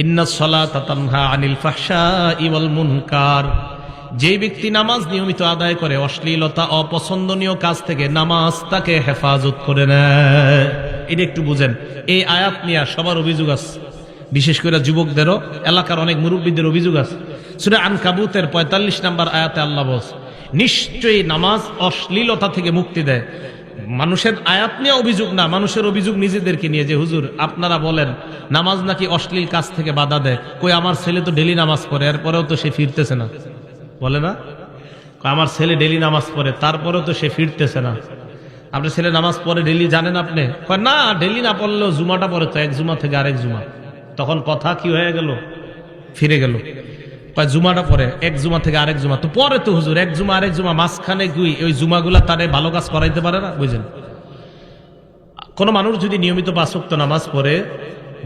ইন্নাস সালাতা তানহা আনিল ফাহশাই ওয়াল মুনকার, যে ব্যক্তি নামাজ নিয়মিত আদায় করে অশ্লীলতা অপছন্দনীয় কাজ থেকে নামাজ তাকে হেফাজত করে নেয়। এটা একটু বুঝেন। এই আয়াত নিয়ে সবার অভিযোগ আছে, বিশেষ করে যুবকদেরও, এলাকার অনেক মুরব্বীদের অভিযোগ আছে। সূরা আনকাবুতের ৪৫ নম্বর আয়াতে আল্লাহ বলছে নিশ্চয়ই নামাজ অশ্লীলতা থেকে মুক্তি দেয়। মানুষের আয়াত নিয়ে অভিযোগ না, মানুষের অভিযোগ নিজেদেরকে নিয়ে, যে হুজুর আপনারা বলেন নামাজ নাকি অশ্লীল কাজ থেকে বাধা দেয়। কই আমার ছেলে তো ডেলি নামাজ পড়ে, এরপরেও তো সে ফিরতেছে না, বলে না? আমার ছেলে ডেলি নামাজ পড়ে, তারপরেও তো সে ফিরতেছে না। আপনার ছেলে নামাজ পড়ে ডেলি, জানেন আপনি? না, ডেলি না পড়লেও জুমাটা পড়ে তো, এক জুমা থেকে আরেক জুমা। তখন কথা কি হয়ে গেল? ফিরে গেল। জুমাটা পরে এক জুমা থেকে আরেক জুমা তো পরে তো হুজুর, এক জুমা আরেক জুমা মাঝখানে গুই ওই জুমাগুলা তারে ভালো কাজ করাইতে পারে না, বুঝেন? কোন মানুষ যদি নিয়মিত ৫ ওয়াক্ত নামাজ পড়ে,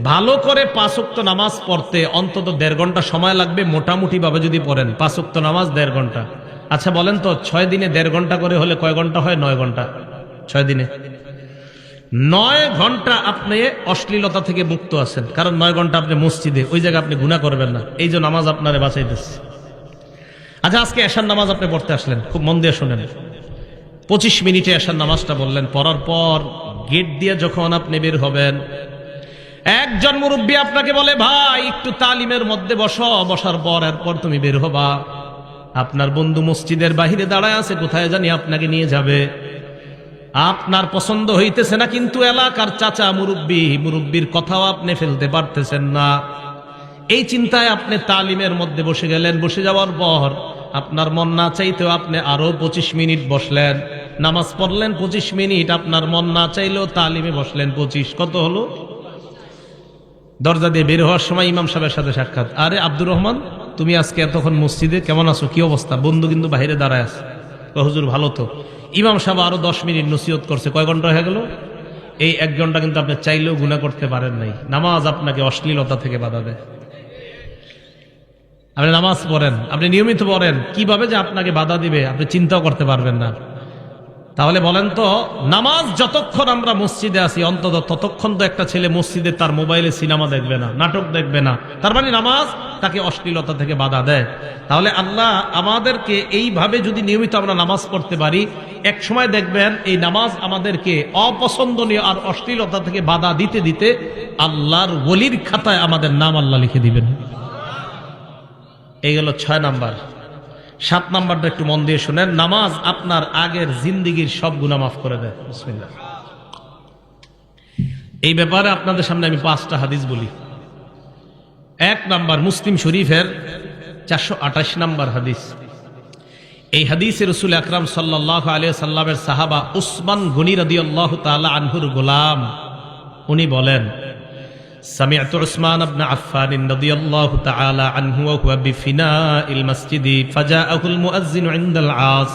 ভালো করে ৫ ওয়াক্ত নামাজ পড়তে অন্তত ১.৫ ঘন্টা সময় লাগবে মোটামুটি ভাবে যদি পড়েন ৫ ওয়াক্ত নামাজ ১.৫ ঘন্টা। আচ্ছা বলেন তো ৬ দিনে ১.৫ ঘন্টা করে হলে কয় ঘন্টা হয়? ৯ ঘন্টা। ৬ দিনে ৯ ঘন্টা আপনি অশ্লীলতা থেকে মুক্ত আছেন, কারণ ৯ ঘন্টা আপনি মসজিদে, ওই জায়গায় আপনি গুনাহ করবেন না। এই যে নামাজ আপনারে বাঁচাইতেছে। আচ্ছা আজকে এশার নামাজ আপনি পড়তে আসলেন, খুব মন দিয়ে শোনেন। ২৫ মিনিটে এশার নামাজটা বললেন, পড়ার পর গেট দিয়ে যখন আপনি বের হবেন, একজন মুরব্বী আপনাকে বলে ভাই একটু তালিমের মধ্যে বসো, বসার পর এরপর তুমি বের হবা। আপনার বন্ধু মসজিদের বাহিরে দাঁড়ায় আছে, কোথায় জানি আপনাকে নিয়ে যাবে। আপনার পছন্দ হইতেছে না, কিন্তু এলাকার চাচা মুরব্বীর কথাও আপনি ফেলতে পারতেছেন না। এই চিন্তায় আপনি তালিমের মধ্যে বসে গেলেন। বসে যাওয়ার পর আপনার মন না চাইতেও আপনি আরো ২৫ মিনিট বসলেন, নামাজ পড়লেন ২৫ মিনিট, আপনার মন না চাইলেও তালিমে বসলেন ২৫। কত হলো? দরজা দিয়ে বের হওয়ার সময় ইমাম সাহেবের সাথে সাক্ষাৎ। আরে আব্দুর রহমান, তুমি আজকে এতক্ষণ মসজিদে, কেমন আছো, কি অবস্থা? বন্ধু কিন্তু বাইরে দাঁড়ায় আছে। হুজুর ভালো তো। ইমাম সাহেব আরো ১০ মিনিট নসিহত করছে, কয় ঘন্টা হয়ে গেল? এই ১ ঘন্টা কিন্তু আপনি চাইলেও গুনাহ করতে পারেন নাই। নামাজ আপনাকে অশ্লীলতা থেকে বাধা দেয়। আপনি নামাজ পড়েন, আপনি নিয়মিত পড়েন, কিভাবে যে আপনাকে বাধা দিবে আপনি চিন্তাও করতে পারবেন না। তাহলে বলেন তো, নামাজ যতক্ষণ আমরা মসজিদে আছি অন্তত ততক্ষণ তো একটা ছেলে মসজিদে তার মোবাইলে সিনেমা দেখবে না, নাটক দেখবে না। তার মানে নামাজ তাকে অশ্লীলতা থেকে বাধা দেয়। তাহলে আল্লাহ আমাদেরকে এইভাবে যদি নিয়মিত আমরা নামাজ পড়তে পারি, এক সময় দেখবেন এই নামাজ আমাদেরকে অপছন্দনীয় আর অশ্লীলতা থেকে বাধা দিতে দিতে আল্লাহর ওলির খাতায় আমাদের নাম আল্লাহ লিখে দিবেন। এই গেল ৬ নাম্বার। ৭ নাম্বারটা একটু মন দিয়ে শুনেন, নামাজ আপনার আগের জিন্দিগির সব গুনাহ মাফ করে দেয়। বিসমিল্লাহ। এই ব্যাপারে আপনাদের সামনে আমি ৫টা হাদিস বলি। ১ নাম্বার, মুসলিম শরীফের ৪২৮ নাম্বার হাদিস। এই হাদিসে রাসূল আকরাম সাল্লাল্লাহু আলাইহি সাল্লামের সাহাবা উসমান গনি রাদিয়াল্লাহু তাআলা আনহুর গোলাম, উনি বলেন, سمعت عثمان بن عفان رضي الله تعالى عنه وهو بفناء المسجد فجاءه المؤذن عند العاص।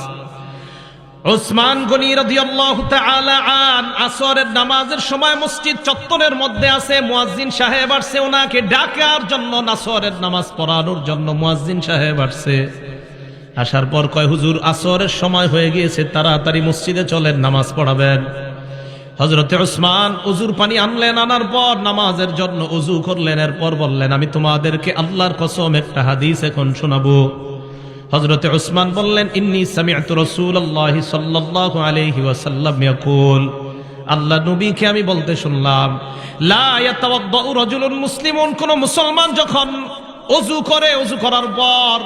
উসমান গনি রাদিয়াল্লাহু তাআলা আন আসরের নামাজের সময় মসজিদ চত্বরের মধ্যে আছে, মুয়াজ্জিন সাহেব আসছে ওনাকে ডাকার জন্য, আসরের নামাজ পড়ানোর জন্য মুয়াজ্জিন সাহেব আসছে। আসার পর কয়, হুজুর আসরের সময় হয়ে গিয়েছে, তাড়াতাড়ি মসজিদে চলেন, নামাজ পড়াবেন। হযরতে উসমান ওযুর পানি আনলেন, আনার পর নামাজের জন্য ওযু করলেন। এরপর বললেন, আমি তোমাদেরকে আল্লাহর কসম একটা হাদিস এখন শোনাবো। হযরতে উসমান বললেন, ইন্নী সামি'তু রাসূলুল্লাহি সাল্লাল্লাহু আলাইহি ওয়াসাল্লাম ইয়াকুল, আল্লাহ নবীকে আমি বলতে শুনলাম, লা ইয়াতাওয়াদ্দাউ রাজুলুন মুসলিমুন, কোন মুসলমান যখন ওযু করে, ওযু করার পর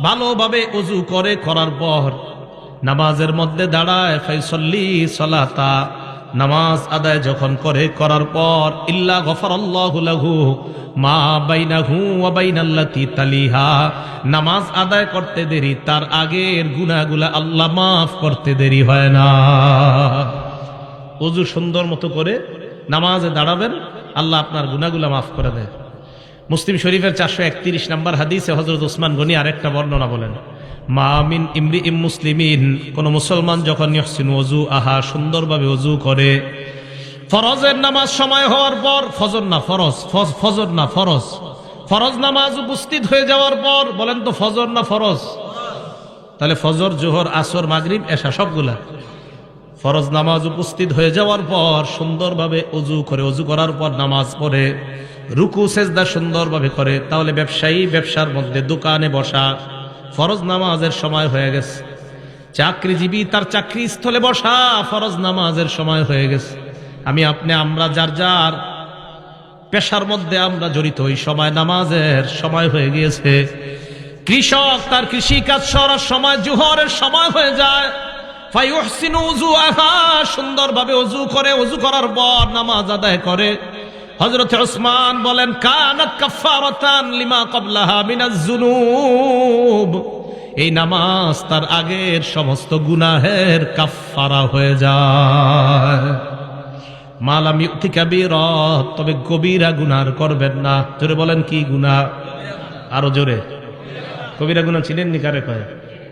ভালোভাবে ওযু করে, করার পর নামাজের মধ্যে দাঁড়ায়, ফাইসাল্লি সালাতা, নামাজ আদায় যখন করে, করার পর ইল্লা গফারাল্লাহু লাহু মা বাইনাহু ওয়া বাইনাল্লাতি তালিহা, নামাজ আদায় করতে দেরি, তার আগের গুনাহগুলা আল্লাহ মাফ করতে দেরি হয় না। ওযু সুন্দর মতো করে নামাজে দাঁড়াবেন, আল্লাহ আপনার গুনাহগুলা মাফ করে দেয়। মুসলিম শরীফের ৪৩১ নম্বর হাদিসে হযরত উসমান গনি আরেকটা বর্ণনা বলেন, মা মিন ইমরিইম মুসলিমিন, কোন মুসলমান যখন ইহসিনু ওযুআহা, সুন্দরভাবে ওযু করে, ফরজের নামাজ সময় হওয়ার পর, ফজর না ফরজ নামাজ উপস্থিত হয়ে যাওয়ার পর, বলেন তো ফজর না ফরজ? তাহলে ফজর, জোহর, আসর, মাগরিব, এশা সবগুলা ফরজ নামাজ উপস্থিত হয়ে যাওয়ার পর সুন্দরভাবে ওযু করে, ওযু করার পর নামাজ পড়ে, রুকু সেজদা সুন্দরভাবে করে, তাহলে ব্যবসায়ী ব্যবসার মধ্যে দোকানে বসা, ফরজ নামাজের সময় হয়ে গেছে। চাকরিজীবী তার চাকরি স্থলে বসা, ফরজ নামাজের সময় হয়ে গেছে। আমরা যার যার পেশার মধ্যে আমরা জড়িত, ওই সময় নামাজের সময় হয়ে গিয়েছে। কৃষক তার কৃষি কাজ করার সময় জোহরের সময় হয়ে যায়, ফায়ুহসিনু উযুআহা, সুন্দরভাবে ওযু করে, ওযু করার পর নামাজ আদায় করে। হযরত ওসমান বলেন, কানাত কাফফারাতান লিমা ক্বাবলাহা মিনাজ যুনুব, এই নামাজ তার আগের সমস্ত গুনাহের কাফফারা হয়ে যায়। মালাম ইউতি কাবীরা, তবে কবিরা গুনাহ করবেন না। জোরে বলেন, কি গুনাহ? আরো জোরে। কবিরা গুনাহ ছিলেন নি কারে কয়?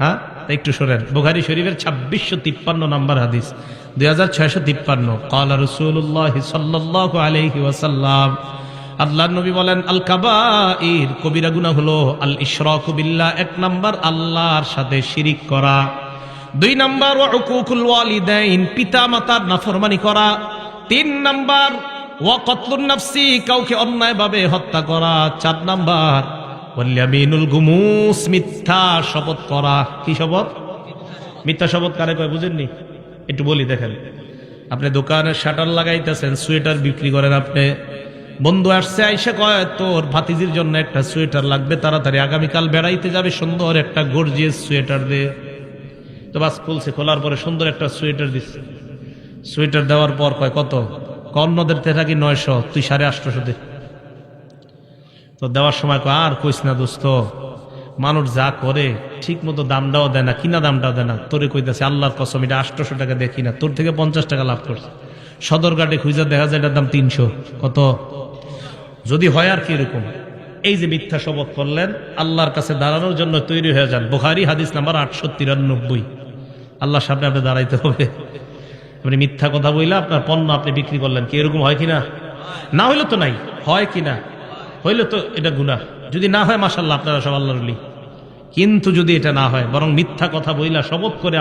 হ্যাঁ, একটু শোনেন। বুখারী শরীফের 2653 নম্বর হাদিস, 2653। ক্বালা রাসূলুল্লাহ সাল্লাল্লাহু আলাইহি ওয়াসাল্লাম, আল্লাহর নবী বলেন, আল কাবাইর, কবিরা গুনাহ হলো আল ইশরাকু বিল্লাহ, 1 নাম্বার আল্লাহর সাথে শিরিক করা। 2 নাম্বার ওয়া উকুকুল ওয়ালিদাইন, পিতা মাতার নাফরমানি করা। 3 নাম্বার ওয়া কতলুন নাফসি, কাউকে অন্যায়ভাবে হত্যা করা। 4 নাম্বার ওয়াল ইয়ামিনুল গুমুস, মিথ্যা শপথ করা। কি শপথ? মিথ্যা শপথ কারে কয় বুঝেননি? একটু বলি, দেখেন। আপনি দোকানের শাটার লাগাইতেছেন, সোয়েটার বিক্রি করেন। আপনি বন্ধু আসছে, আইসা কয়, তোর ভাতিজির জন্য একটা সোয়েটার লাগবে, তাড়াতাড়ি আগামীকাল বেড়াইতে যাবে, সুন্দর একটা গর্জিয়াস সোয়েটার দে। তো বাস খুলছে, খোলার পরে সুন্দর একটা সোয়েটার দিচ্ছে। সোয়েটার দেওয়ার পর কয়, কত? অন্যদের থেকে থাকি 900, তুই 850 দে। তো দেওয়ার সময় কয়, আর কইস না দোস্ত, মানুষ যা করে ঠিক মতো দামটাও দেয় না, কিনা দামটাও দেয় না। তোরে কইতাছে আল্লাহর কসম, এটা 800 টাকা দেখি না, তোর থেকে 50 টাকা লাভ করছে। সদরঘাটে খুঁজে দেখা যায় এটার দাম 300। কত? যদি হয় আর কি এরকম। এই যে মিথ্যা শপথ করলেন, আল্লাহর কাছে দাঁড়ানোর জন্য তৈরি হয়ে যান। বুখারী হাদিস নাম্বার 893। আল্লাহর সামনে আপনি দাঁড়াইতে হবে। আপনি মিথ্যা কথা বইলা আপনার পণ্য আপনি বিক্রি করলেন, কি এরকম হয় কিনা? না হইলে তো নাই, হয় কিনা? হইলে তো এটা গুনাহ। যদি না হয় মাশাআল্লাহ, আপনারা সব আল্লাহর ওলি। কিন্তু যদি এটা না হয়, বরং মিথ্যা কথা বইলা শপথ করে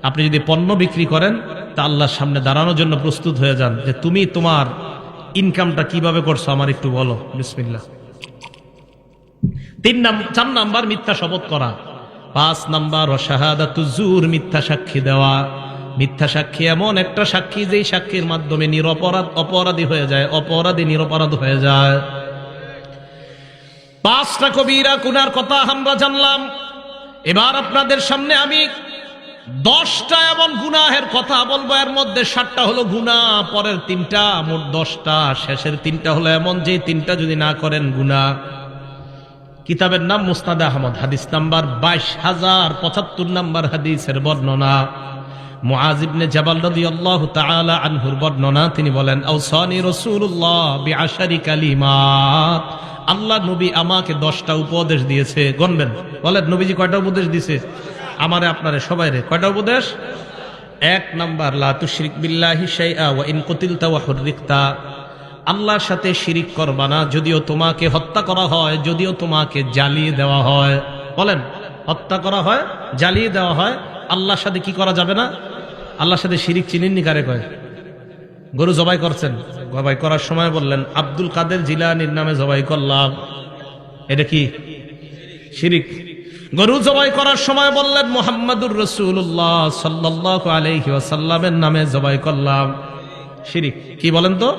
আপনি যদি পণ্য বিক্রি করেন, তা আল্লাহর সামনে দাঁড়ানোর জন্য প্রস্তুত হয়ে যান, যে তুমি তোমার ইনকামটা কিভাবে করছো আমার একটু বলো। বিসমিল্লাহ। 4 নাম্বার মিথ্যা শপথ করা। 5 নাম্বার শাহাদাতুজ জুর, মিথ্যা সাক্ষী দেওয়া। মিথ্যা সাক্ষী এমন একটা সাক্ষী, যেই সাক্ষীর মাধ্যমে অপরাধী হয়ে যায়, অপরাধী নিরপরাধ হয়ে যায়। 5টা কবিরা গুনার কথা আমরা জানলাম। এবার আপনাদের সামনে আমি 10টা এমন গুনাহের কথা বলবো। এর মধ্যে 7টা হলো গুনাহ, পরের 3টা, মোট 10টা। শেষের 3টা হলো এমন, যে 3টা যদি না করেন গুনাহ। কিতাবের নাম মুসনাদ আহমদ, হাদিস নাম্বার 22075 নাম্বার হাদিসের বর্ণনা। মুআজ ইবনে জাবাল রাদিয়াল্লাহু তাআলা আনহুর বর্ণনা। তিনি বলেন, আওসানি রাসূলুল্লাহ বিআশারি কালিমাত, আল্লাহ নবী আমাকে 10টা উপদেশ দিয়েছে। গণবেন, বলেন নবীজি কয়টা উপদেশ দিয়েছে? আমারে আপনারে সবাইরে কয়টা উপদেশ? 1 নাম্বার, লা তুশরিক বিল্লাহি শাইআ ওয়া ইন কুতিলতা ওয়া হুররিকতা, আল্লাহর সাথে শিরিক করবা না, যদিও তোমাকে হত্যা করা হয়, যদিও তোমাকে জ্বালিয়ে দেওয়া হয়। বলেন, হত্যা করা হয়, জ্বালিয়ে দেওয়া হয়, আল্লাহর সাথে কি করা যাবে না? আল্লাহর সাথে শিরিক চিনেননি কারে কয়? গরু জবাই করছেন, জবাই করার সময় বললেন আব্দুল কাদের জিলানীর নামে জবাই করলাম, এটা কি শিরিক? গরু জবাই করার সময় বললেন মুহাম্মাদুর রাসূলুল্লাহ সাল্লাল্লাহু আলাইহি ওয়াসাল্লামের নামে জবাই করলাম, শিরিক। কি বলেন তো?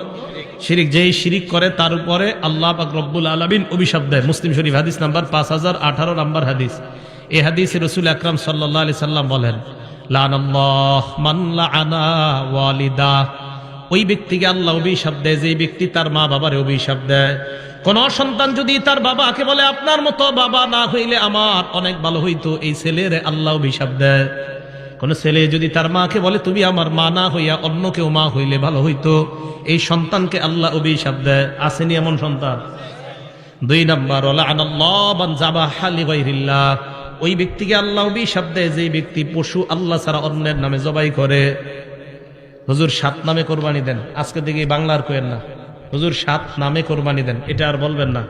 শিরিক। যেই শিরিক করে তার উপরে আল্লাহ পাক রব্বুল আলামিন অভিশাপ দেয়। মুসলিম শরীফ হাদিস নাম্বার 5018 নাম্বার হাদিস। এই হাদিসে রাসূল আকরাম সাল্লাল্লাহু আলাইহি সাল্লাম বলেন, লানাল্লাহ মান লাআনা ওয়ালিদা, ওই ব্যক্তিকে আল্লাহ অভিশাপ দেয় যে ব্যক্তি তার মা বাবারে অভিশাপ দেয়। কোন সন্তান যদি তার বাবাকে বলে আপনার মতো বাবা না হইলে আমার অনেক ভালো হইতো, এই ছেলেরে আল্লাহ অভিশাপ দেয়। কোন ছেলে যদি তার মাকে বলে তুমি আমার মা না হইয়া অন্য কেউ মা হইলে ভালো হইতো, এই সন্তানকে আল্লাহ অভিশাপ দেয়। আসেনি এমন সন্তান? 2 নাম্বার, লাআনাল্লাহ মান যাবাহা লিগাইরিল্লাহ, ওই ব্যক্তিকে আল্লাহ অভিশাপ দেয় যে ব্যক্তি পশু আল্লাহ ছাড়া অন্যের নামে জবাই করে। হুজুর 7 নামে কোরবানি দেন, আজকে থেকে বাংলার কোয়েন না। হুজুর 7 নামে কোরবানি দেন, এটা আর বলবেন না।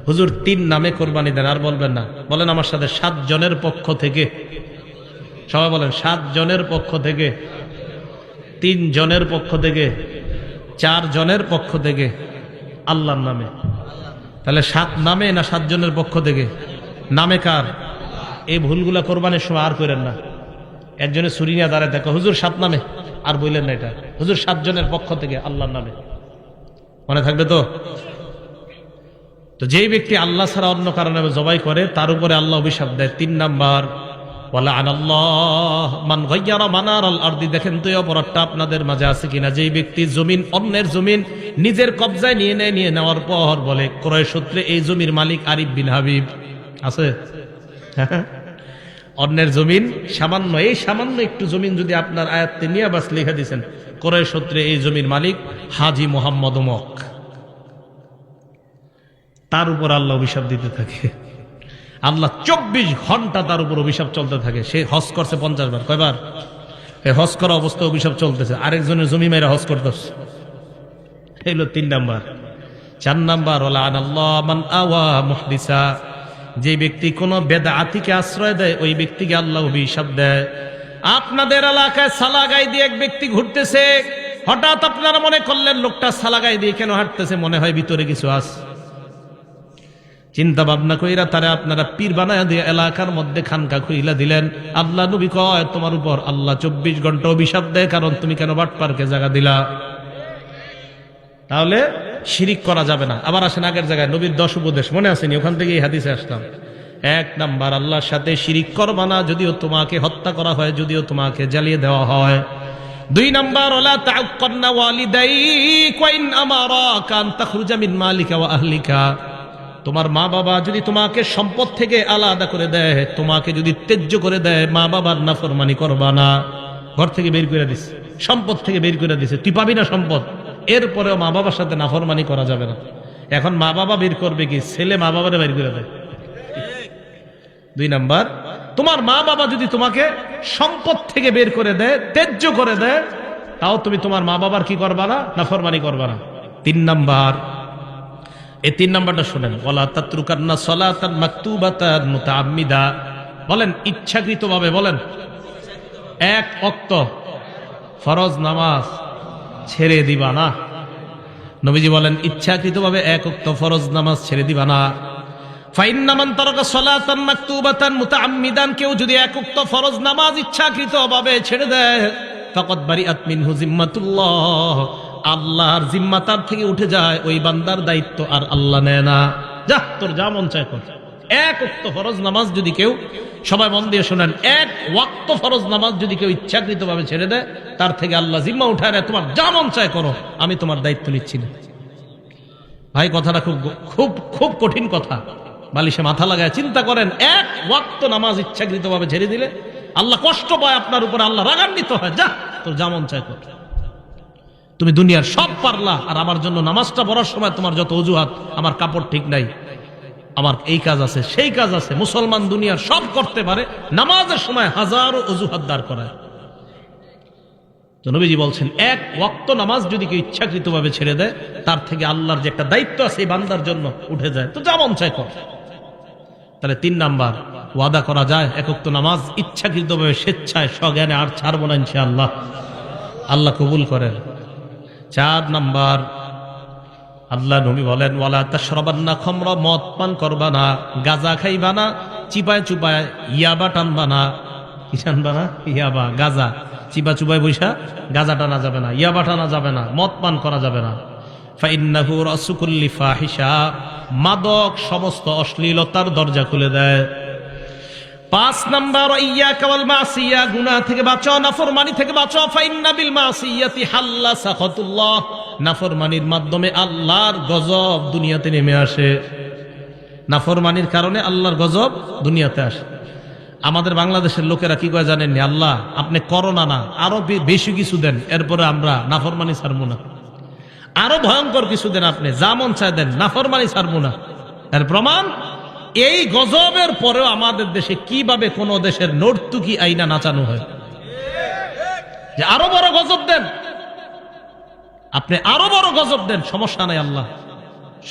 হুজুর 3 নামে কোরবানি দেন, আর বলবেন না। বলেন আমার সাথে, 7 জনের পক্ষ থেকে। সবাই বলেন, 7 জনের পক্ষ থেকে, 3 জনের পক্ষ থেকে, 4 জনের পক্ষ থেকে, আল্লাহর নামে। তাহলে 7 নামে না 7 জনের পক্ষ থেকে? নামে কার? এই ভুলগুলা কোরবানির সময় আর করেন না। একজনে ছুরি নিয়ে দাঁড়ায় দেখো, হুজুর 7 নামে, আর বললেন না এটা, হুজুর 7 জনের পক্ষ থেকে আল্লাহর নামে। মনে থাকবে তো? তো যেই ব্যক্তি আল্লাহ ছাড়া অন্য কারো নামে জবাই করে তার উপরে আল্লাহ অভিশাপ দেয়। 3 নাম্বার, ওয়ালাআনাল্লাহ মান গায়্যারা মানারাল আরদি। দেখেন তো এই অপরাধটা আপনাদের মাঝে আছে কিনা? যেই ব্যক্তি জমিন, অন্যের জমিন নিজের কবজায় নিয়ে নেয়, নিয়ে নেওয়ার পর বলে ক্রয় সূত্রে এই জমির মালিক আরিফ বিন হাবিব। আছে? অন্যের জমিন সামান্য, এই সামান্য একটু জমিন যদি আপনার আয়াত্তে নিয়ে বাস লিখে দিয়েছেন, ক্রয় সূত্রে এই জমির মালিক হাজি মোহাম্মদ অমক, তার উপর আল্লাহ অভিশাপ দিতে থাকে। আল্লাহ 24 ঘন্টা তার উপর অভিশাপ চলতে থাকে। সে হজ করছে 50 বার। কয়বার? এই হজ করা অবস্থায় অভিশাপ চলতেছে, আরেকজনের জমি মেয়েরা হজ করতেছে। এগুলো 3 নাম্বার। 4 নাম্বার, ওয়ালাআনাল্লাহ মান আওয়া মুহদিসা। যে ব্যক্তি কোন বেদাতিকে আশ্রয় দেয় ওই ব্যক্তিকে আল্লাহ অভিশাপ দেয়। আপনাদের এলাকায় সালাগাই দিয়ে এক ব্যক্তি ঘুরতেছে, হঠাৎ আপনারা মনে করলেন লোকটা সালাগাই দিয়ে কেন হাঁটতেছে, মনে হয় ভিতরে কিছু আছে। চিন্তা ভাবনা কইরা তারা আপনারা পীর বানায়া দিয়ে এলাকার মধ্যে খানকা খুইলা দিলেন। আল্লাহ নবী কয় তোমার উপর আল্লাহ 24 ঘন্টা অভিশাপ দেয়, কারণ তুমি কেন বাটপারকে জায়গা দিলা। তাহলে শিরিক করা যাবে না। আবার আসেন আগের জায়গায়, নবীর 10 উপদেশ মনে আসেনি? ওখান থেকে এই হাদিসে আসলাম। 1 নাম্বার, আল্লাহর সাথে শিরিক করবা না, যদিও তোমাকে হত্যা করা হয়, যদিও তোমাকে জ্বালিয়ে দেওয়া হয়। 2 নাম্বার, ওয়ালা তা'আক্কারনা ওয়ালিদাইক ওয়া ইন আমারাকা আন তাখরুজা মিন মালিকা ওয়া আহলিকা। তোমার মা বাবা যদি তোমাকে সম্পদ থেকে আলাদা করে দেয়, তোমাকে যদি ত্যায্য করে দেয়, মা বাবার নাফরমানি করবা না। ঘর থেকে বের করে দিছে, সম্পদ থেকে বের করে দিছে, তুই পাবি না সম্পদ, এরপরেও মা বাবার সাথে নাফরমানি করা যাবে না। এখন মা বাবা বের করবে কি? ছেলে মা বাবারে বের করে দেয়। 2 নাম্বার, তোমার মা বাবা যদি তোমাকে সম্পদ থেকে বের করে দেয়, ত্যায্য করে দেয়, তাও তুমি তোমার মা বাবার কি করবা না? নাফরমানি করবা না। 3 নাম্বার, এই 3 নাম্বারটা শুনেন, ওয়ালা তাতরুকান্না সালাতান মাকতুবাতান মুতাআম্মিদা। বলেন ইচ্ছাকৃতভাবে, বলেন 1 ওয়াক্ত ফরজ নামাজ ছেড়ে দিবা না। নবীজি বলেন ইচ্ছাকৃতভাবে 1 ওয়াক্ত ফরজ নামাজ ছেড়ে দিবা না। ফাইন্না মান তারাকা সালাতান মাকতুবাতান মুতাআম্মিদান, কেউ যদি 1 ওয়াক্ত ফরজ নামাজ ইচ্ছাকৃতভাবে ছেড়ে দেয়, ফাকাদ বারিআত মিনহু জিম্মাতুল্লাহ, আল্লাহর জিম্মা তার থেকে উঠে যায়, ওই বান্দার দায়িত্ব আর আল্লাহ নেয় না। যা তোর যা মন চায় কর। 1 ওয়াক্ত ফরজ নামাজ যদি কেউ, সবাই মন দিয়ে শোনেন, 1 ওয়াক্ত ফরজ নামাজ যদি কেউ ইচ্ছাকৃতভাবে ছেড়ে দেয়, তার থেকে আল্লাহ জিম্মা উঠায় নেয়, তোমার যা মন চায় করো, আমি তোমার দায়িত্ব নিচ্ছি না। ভাই কথাটা খুব খুব খুব কঠিন কথা। বালিশে মাথা লাগায় চিন্তা করেন, 1 ওয়াক্ত নামাজ ইচ্ছাকৃতভাবে ছেড়ে দিলে আল্লাহ কষ্ট পায় আপনার উপরে, আল্লাহ রাগান্বিত হয়। যা তোর যা মন চায় কর। তুমি দুনিয়ার সব পারলা, আর আমার জন্য নামাজটা পড়ার সময় তোমার যত অজুহাত, আমার কাপড় ঠিক নাই, আমার এই কাজ আছে, সেই কাজ আছে। মুসলমান দুনিয়ার সব করতে পারে, নামাজের সময় হাজারো অজুহাত দাঁড় করায়। তো নবীজি বলছেন 1 ওয়াক্ত নামাজ যদি কেউ ইচ্ছাকৃতভাবে ছেড়ে দেয়, তার থেকে আল্লাহর যে একটা দায়িত্ব আছে এই বান্দার জন্য উঠে যায়। তো যা মন চায় কর। তাহলে 3 নাম্বার, ওয়াদা করা যায় 1 ওয়াক্ত নামাজ ইচ্ছাকৃতভাবে স্বেচ্ছায় সজ্ঞানে আর ছাড়বো না ইনশাআল্লাহ। আল্লাহ কবুল করেন। 4 নাম্বার, আল্লাহ নবী বলেন ওয়ালা তাশরাবান্না খামরা, মদ পান করবা না, গাঁজা খাইবা না, চিপায় চুপায় ইয়াবা টানবা না। কি টানবা না? ইয়াবা, গাঁজা। চিপা চুপায় বৈশা গাঁজা টানা যাবে না, ইয়াবা টানা যাবে না, মদ পান করা যাবে না। ফাইন্নাহু রাসু কুল্লি ফাহিশা, মাদক সমস্ত অশ্লীলতার দরজা খুলে দেয়। 5 নাম্বার, ইয়াকা ওয়াল মাসিয়া, গুনাহ থেকে বাঁচো, নাফরমানি থেকে বাঁচো। ফাইন্না বিল মাসিয়াতি হাল্লা সাখাতুল্লাহ, নাফরমানির মাধ্যমে আল্লাহর গজব দুনিয়াতে নেমে আসে। নাফরমানির কারণে আল্লাহর গজব দুনিয়াতে আসে। আমাদের বাংলাদেশের লোকেরা কি কয় জানেন? আল্লাহ আপনি করোনা না, আরো বেশি কিছু দেন, এরপরে আমরা নাফরমানি ছাড়বো না। আরো ভয়ঙ্কর কিছু দেন, আপনি যা মন চায় দেন, নাফরমানি ছাড়বো না। এর প্রমাণ এই গজবের পরেও আমাদের দেশে কিভাবে কোন দেশের নর্তুকি আইনা নাচানো হয়, যে আরো বড় গজব দেন, আপনি আরো বড় গজব দেন, সমস্যা নাই, আল্লাহ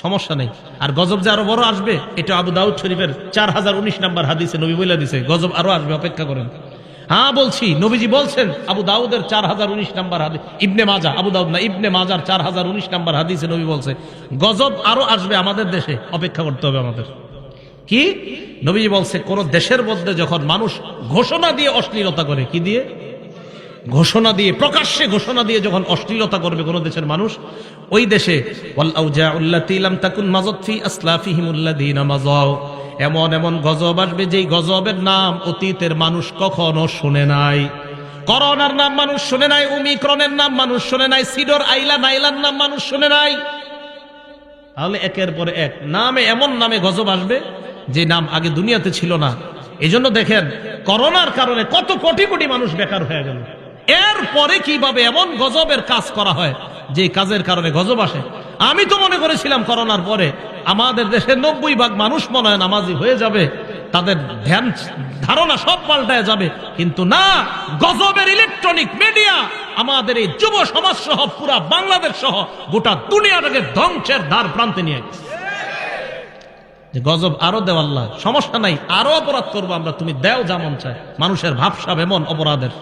সমস্যা নেই। আর গজব যে আরো বড় আসবে, এটা আবু দাউদ শরীফের 4019 নাম্বার হাদিসে নবী বলে দিছে, গজব আরো আসবে, অপেক্ষা করেন। হ্যাঁ বলছি, নবীজি বলছেন, আবু দাউদের 4019 নম্বর হাদিস, ইবনে মাজা, আবু দাউদ না, ইবনে মাজার 4019 নম্বর হাদিসে নবী বলছে গজব আরো আসবে আমাদের দেশে, অপেক্ষা করতে হবে আমাদের। কি নবীজি বলছে, কোন দেশের মধ্যে যখন মানুষ ঘোষণা দিয়ে অশ্লীলতা করে, কি দিয়ে? ঘোষণা দিয়ে, প্রকাশ্যে ঘোষণা দিয়ে যখন অশ্লীলতা করবে কোন দেশের মানুষ, ওই দেশে এমন এমন গজব আসবে যেই গজবের নাম অতীতের মানুষ কখনো শুনে নাই। করোনার নাম মানুষ শুনে নাই, ওমিক্রনের নাম মানুষ শুনে নাই, সিডর আইলা নাইলার নাম মানুষ শুনে নাই। তাহলে একের পর এক নামে এমন নামে গজব আসবে যে নাম আগে দুনিয়াতে ছিল না। এই জন্য দেখেন করোনার কারণে কত কোটি কোটি মানুষ বেকার হয়ে গেল। এরপরে কিভাবে এমন গজবের কাজ করা হয় যে কাজের কারণে গজব আসে। আমি তো মনে করেছিলাম করোনার পরে আমাদের দেশের 90% মানুষ মনে হয় নামাজি হয়ে যাবে, তাদের ধ্যান ধারণা সব পাল্টায় যাবে, কিন্তু না, গজবের ইলেকট্রনিক মিডিয়া আমাদের এই যুব সমাজ সহ পুরা বাংলাদেশ সহ গোটা দুনিয়াটাকে ধ্বংসের দ্বার প্রান্তে নিয়ে গেছে। গজব আরো দেও আল্লাহ, সমস্যা নাই, আরো অপরাধ করবো আমরা, তুমি দেও যেমন চায়। মানুষের ভাবসাব এমন অপরাধের।